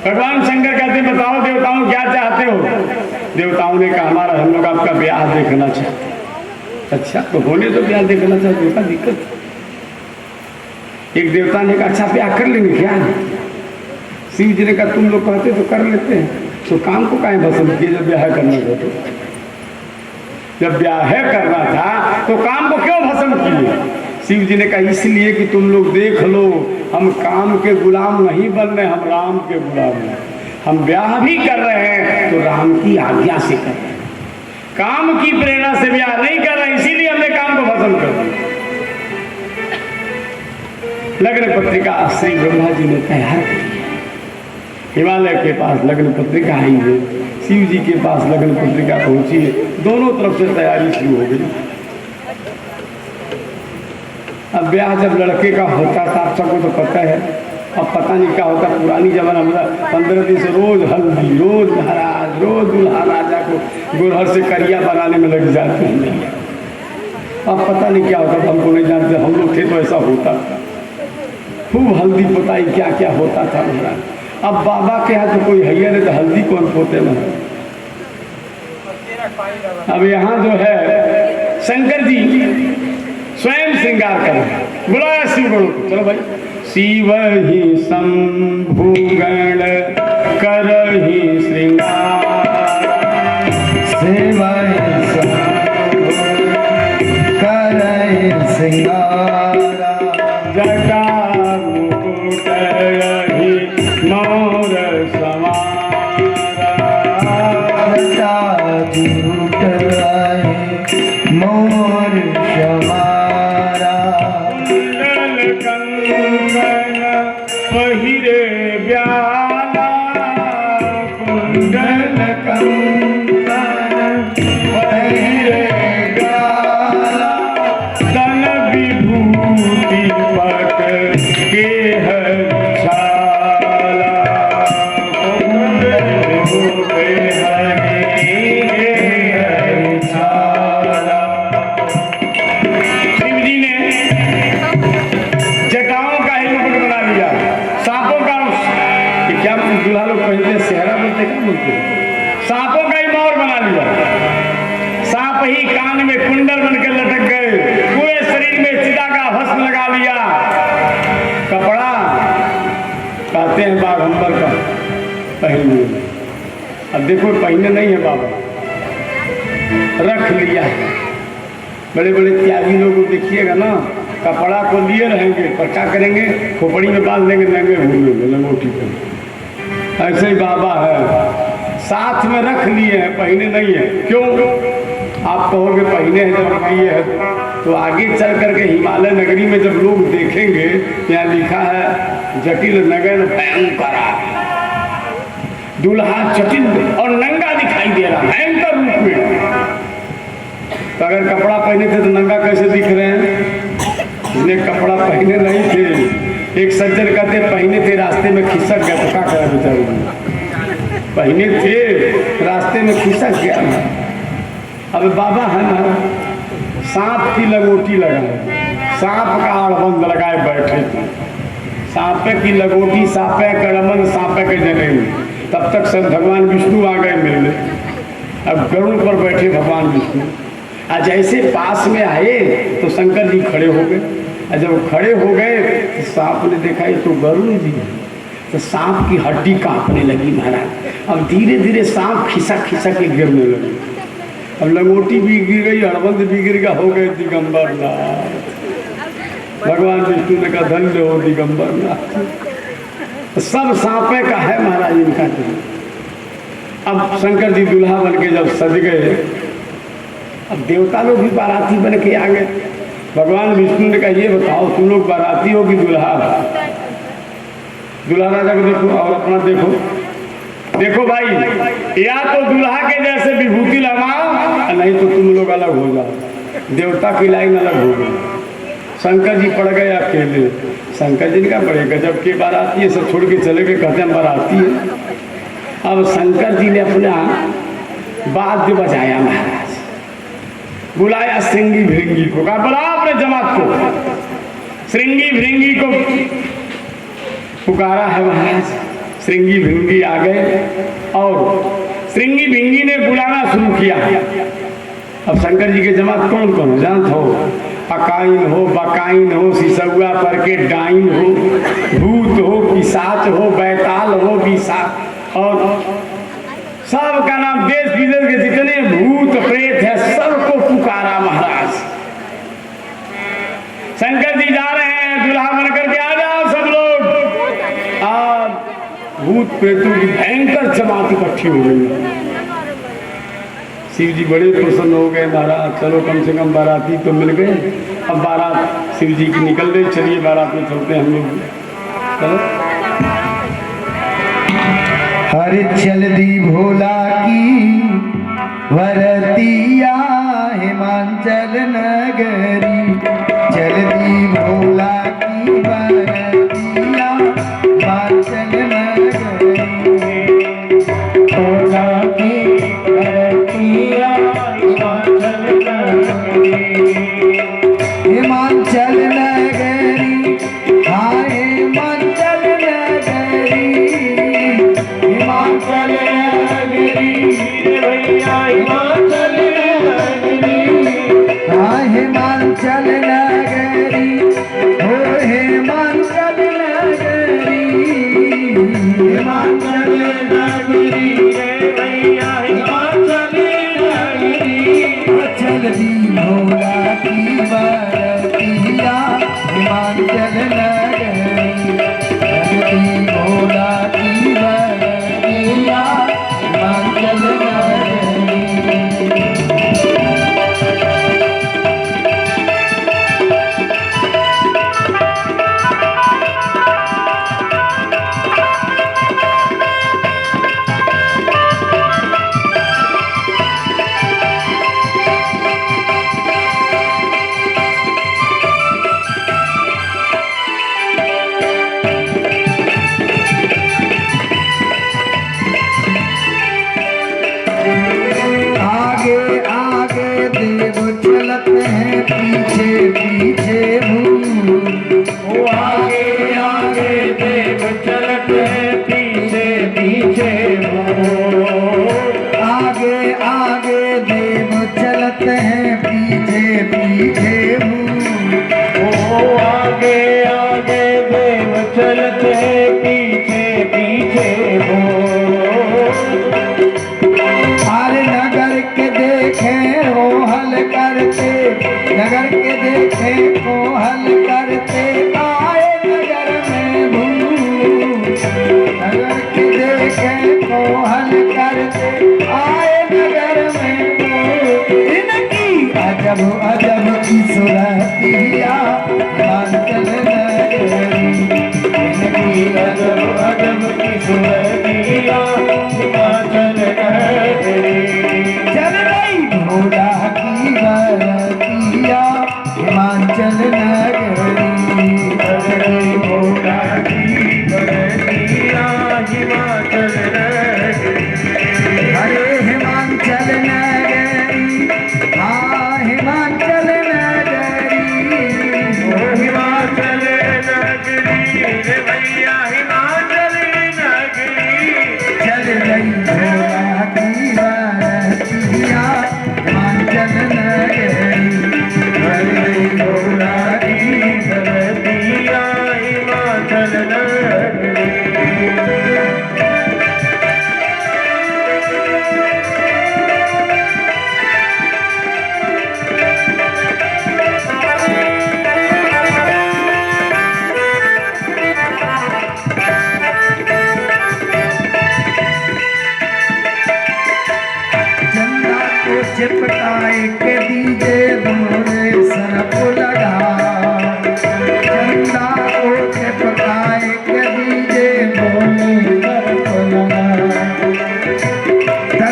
भगवान शंकर कहते बताओ देवताओं क्या चाहते हो? देवताओं ने कहा हमारा हम लोग आपका ब्याह देखना चाहते हैं। अच्छा तो होने तो ब्याह देखना चाहते हो, क्या दिक्कत? एक देवता ने कहा अच्छा ब्याह कर लेंगे क्या? शिव जी ने कहा तुम लोग कहते तो कर लेते हैं, तो काम को काहे भस्म किए जब ब्याह करना था? तो जब ब्याह करना था तो काम को क्यों भस्म किए? शिव जी ने कहा इसलिए कि तुम लोग देख लो हम काम के गुलाम नहीं बन रहे, हम राम के गुलाम हैं। हम ब्याह भी कर रहे हैं तो राम की आज्ञा से कर रहे हैं, काम की प्रेरणा से ब्याह नहीं कर रहे, इसीलिए हमने काम को भस्म कर दिया। लग्न पत्रिका श्री ब्रह्मा जी ने तैयार की है, हिमालय के पास लग्न पत्रिका आई है, शिव जी के पास लग्न पत्रिका पहुंची है, दोनों तरफ से तैयारी शुरू हो गई। अब ब्याह जब लड़के का होता था आप सबको तो पता है, अब पता नहीं क्या होता। पुरानी जमाना में 15 दिन से रोज हल्दी, रोज महाराज, रोज दूल्हा राजा को गुरहर से करिया बनाने में लग जाते हैं। अब पता नहीं क्या होता, हमको नहीं जानते, हम लोग थे तो ऐसा होता था, खूब हल्दी पोताई क्या क्या होता था महाराज। अब बाबा के यहाँ तो कोई है नहीं तो हल्दी कौन पोते महाराज। अब यहाँ जो है शंकर जी स्वयं श्रृंगार करें, बुलाया शिव गुरु को, चलो भाई। शिव ही शंभु गण करहि श्रृंगार, शिव ही शंभु करहि श्रृंगार, जटा मुकुट रहि मोर समारा, जटा मुकुट रहि मोर समारा, पहिरे ब्याला, कुंडल कंकण पहिरे ब्याला, तन विभूति पट के छाला, कुंडल विभूति हरि छाला। शिव जी ने जटाओं का ही मुकुट बना लिया, सांपों का क्या दूल्हा लोग पहनते सेहरा बोलते क्या बोलते, सांपों का ही मोर बना लिया। सांप ही कान में कुंडल बनकर लटक गए, पूरे शरीर में चिता का भस्म लगा लिया। कपड़ा कहते हैं बाघंबर का पहन लिया, अब देखो पहने नहीं है बाबा, रख लिया। बड़े बड़े त्यागी लोग देखिएगा ना, कपड़ा को लिए रहेंगे पर क्या करेंगे, खोपड़ी में बांध लेंगे, नंगे घूमेंगे लंगोटी पर। ऐसे ही बाबा है, साथ में रख लिए हैं, पहने नहीं है। क्यों? आप कहोगे पहने हैं जब लिए है तो आगे चल करके हिमालय नगरी में जब लोग देखेंगे, यहाँ लिखा है जटिल नगन भयंकर, दूल्हा जटिल और नंगा दिखाई दे रहा भयंकर रूप में। तो अगर कपड़ा पहने थे तो नंगा कैसे दिख रहे हैं? इसने कपड़ा पहने नहीं थे। एक सज्जन कहते पहने थे रास्ते में खिसक गया, तो क्या करा बेचारे? पहने थे रास्ते में खिसक गया। अब बाबा है ना, सांप की लगोटी लगाए, सांप का आड़बंद लगाए बैठे थे, सांपे की लगोटी सांपे कड़मन सांपे के जने। तब तक सब भगवान विष्णु आ गए मिलने। अब गरुड़ पर बैठे भगवान विष्णु, आज जैसे पास में आए तो शंकर जी खड़े हो गए। और जब खड़े हो गए तो सांप ने देखा ये तो गरुड़ जी है, तो सांप की हड्डी कांपने लगी महाराज। अब धीरे धीरे सांप खिसक खिसक के गिरने लगी। अब लंगोटी भी गिर गई, हड़बंद भी गिर गया, हो गए दिगंबर नाथ। भगवान विष्णु ने कहा धन्य हो दिगंबर नाथ। सब सांपे का है महाराज इनका दिन। अब शंकर जी दूल्हा बन के जब सज गए, अब देवता लोग भी बाराती बन के आ गए। भगवान विष्णु ने कहा ये बताओ तुम लोग बाराती हो कि दूल्हा? दूल्हा राजा को देखो और अपना देखो। देखो भाई, या तो दूल्हा के जैसे विभूति लगाओ, नहीं तो तुम लोग अलग हो जाओ। देवता की लाइन अलग हो गई। शंकर जी पड़ गए अकेले। शंकर जी ने कहा बड़े गजब के बाराती है, सब छोड़ के चले गए, कहते हैं बाराती है। अब शंकर जी ने अपना वाद्य बजाया महाराज, बुलाया श्रृंगी भृंगी को, कहा बुलाओ अपने जमात को। श्रृंगी भृंगी को पुकारा है महाराज। श्रृंगी भृंगी आ गए और श्रृंगी भृंगी ने बुलाना शुरू किया। अब शंकर जी के जमात कौन कौन हो जानते हो? अकाइन हो, बकाइन हो, सिसौआ पर के डाइन हो, भूत हो, पिशाच हो, बैताल हो, विषा और सब का नाम, देश विदेश के जितने भूत प्रेत है सबको पुकारा महाराज। शंकर जी जा रहे हैं दूल्हा बनकर के, आ जाओ सब लोग। आज भूत प्रेतों की भयंकर जमात इकट्ठी हो गई। शिव जी बड़े प्रसन्न हो गए महाराज, चलो कम से कम बाराती तो मिल गए। अब बारात शिव जी की निकल गई, चलिए बारात में चलते हैं हम लोग। चलो हर चल दी भोला की वरतिया हिमाचल नगरी, चल दी भोला की वरतिया हिमाचल नगरी, भोला की वरतिया हिमाचल नगरी, हिमाचल नगरी, हाँ हिमाचल नगरी, हिमाचल नगरी भैया, हिमाचल नगरी, हाँ हिमाचल नगरी, हो हिमाचल नगरी, हिमाचल नगरी भैया, हिमाचल नगरी, चल दी भोला की बरतिया हिमाचल नगरी, चल दी भोला की बरतिया हिमाचल नगरी। आगे आगे देव चलत हैं, पीछे पीछे भूत, ओ आगे आगे देव चलत हैं, पीछे पीछे भूत, आगे आगे देव चलत हैं, पीछे पीछे भूत, ओ आगे आगे देव चलत हैं, पीछे पीछे भूत, हर नगर के देखे हो हल करते, नगर के देखे को हल करते, आए नगर में भूत, नगर के देखे को हल करते, आए नगर में भूत, इनकी अजब अजब की सुरतिया हिमाचल नगरी, इनकी अजब अजब की सुरतिया हिमाचल नगरी, चल रही भोला की बरतिया हिमाचल नगरी, चल रही भोला की बरतिया हिमाचल नगरी,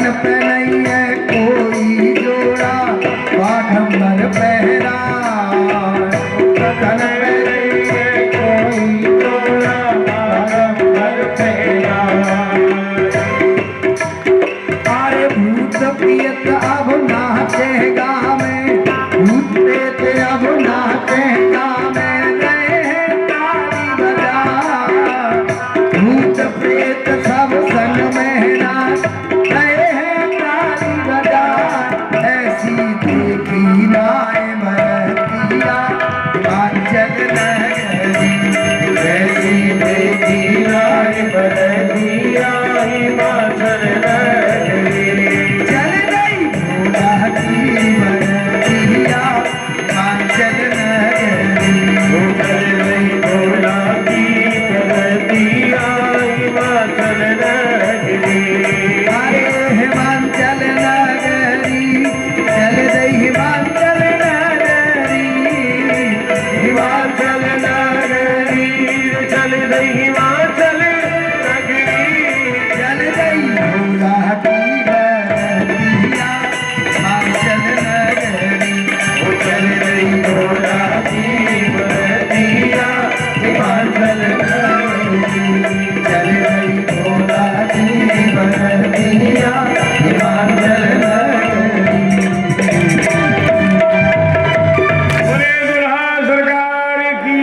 तन पे नहीं है कोई जोड़ा बाघंबर पहरा तन पे नहीं है कोई जोड़ा बाघंबर पहरा अरे भूत प्रियत अब नाचे गावे भूत प्रेत अब नाचे गावे गए हैं ताली बजा भूत प्रेत सब संग में नाच गए हैं ताली बजा ऐसी देखी नाय बरतिया हिमाचल नगरी ऐसी देखी नाय बरतिया हिमाचल नगरी चल गई भोला की बरतिया हिमाचल नगरी चल गई भोला की बरतिया हिमाचल नगरी अरे हिमाचल नगरी चल गई हिमाचल नगरी हिमाचल नगरी चल गई हिमाचल नगरी चल गई भोला की बरतिया हिमाचल नगरी वो चल गई भोला की बरतिया हिमाचल नगरी चल गई भोला की बरतिया हिमाचल नगरी बोले दुल्हा सरकार की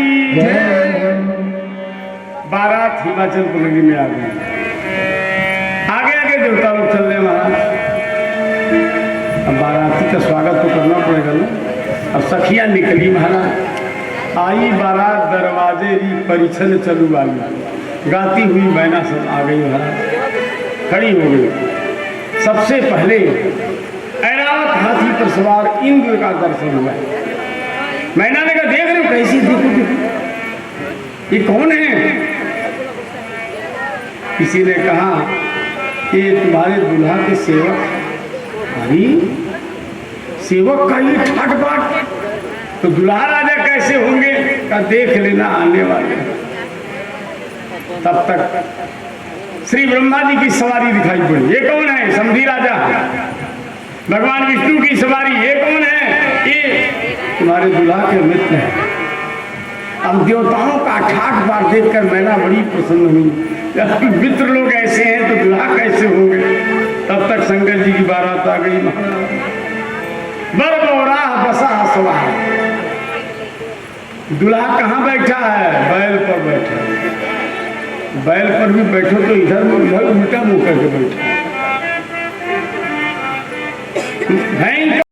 बारात हिमाचल पुलगी में आ गई। आगे आगे देवता लोग चल रहे महाराज। अब बाराती का स्वागत तो करना पड़ेगा ना। अब सखियां निकली महाराज। आई बारात दरवाजे री परिछन चलू वाली गाती हुई मैना सब आ गई महाराज। खड़ी हो गई। सबसे पहले ऐरावत हाथी पर सवार इंद्र का दर्शन हुआ। मैना ने कहा देख रहे हो कैसी देखो देखो ये कौन है। किसी ने कहा कि ये तुम्हारे दुल्हा के सेवक हैं। अरे सेवक का ये ठाट बाट तो दुल्हा राजा कैसे होंगे का देख लेना आने वाले। तब तक श्री ब्रह्मा जी की सवारी दिखाई पड़ी। ये कौन है। समधी राजा। भगवान विष्णु की सवारी। ये कौन है। ये तुम्हारे दुल्हा के मित्र हैं। अब देवताओं का ठाट बाट देखकर मैना बड़ी प्रसन्न हुई। जब मित्र लोग ऐसे हैं तो दुल्हा कैसे होंगे। तब तक शंकर जी की बारात आ गई महाराज। बर बौरा बसा सवार। दुल्हा कहाँ बैठा है। बैल पर बैठा। बैल पर भी बैठो तो इधर उल्टा मुंह करके बैठा।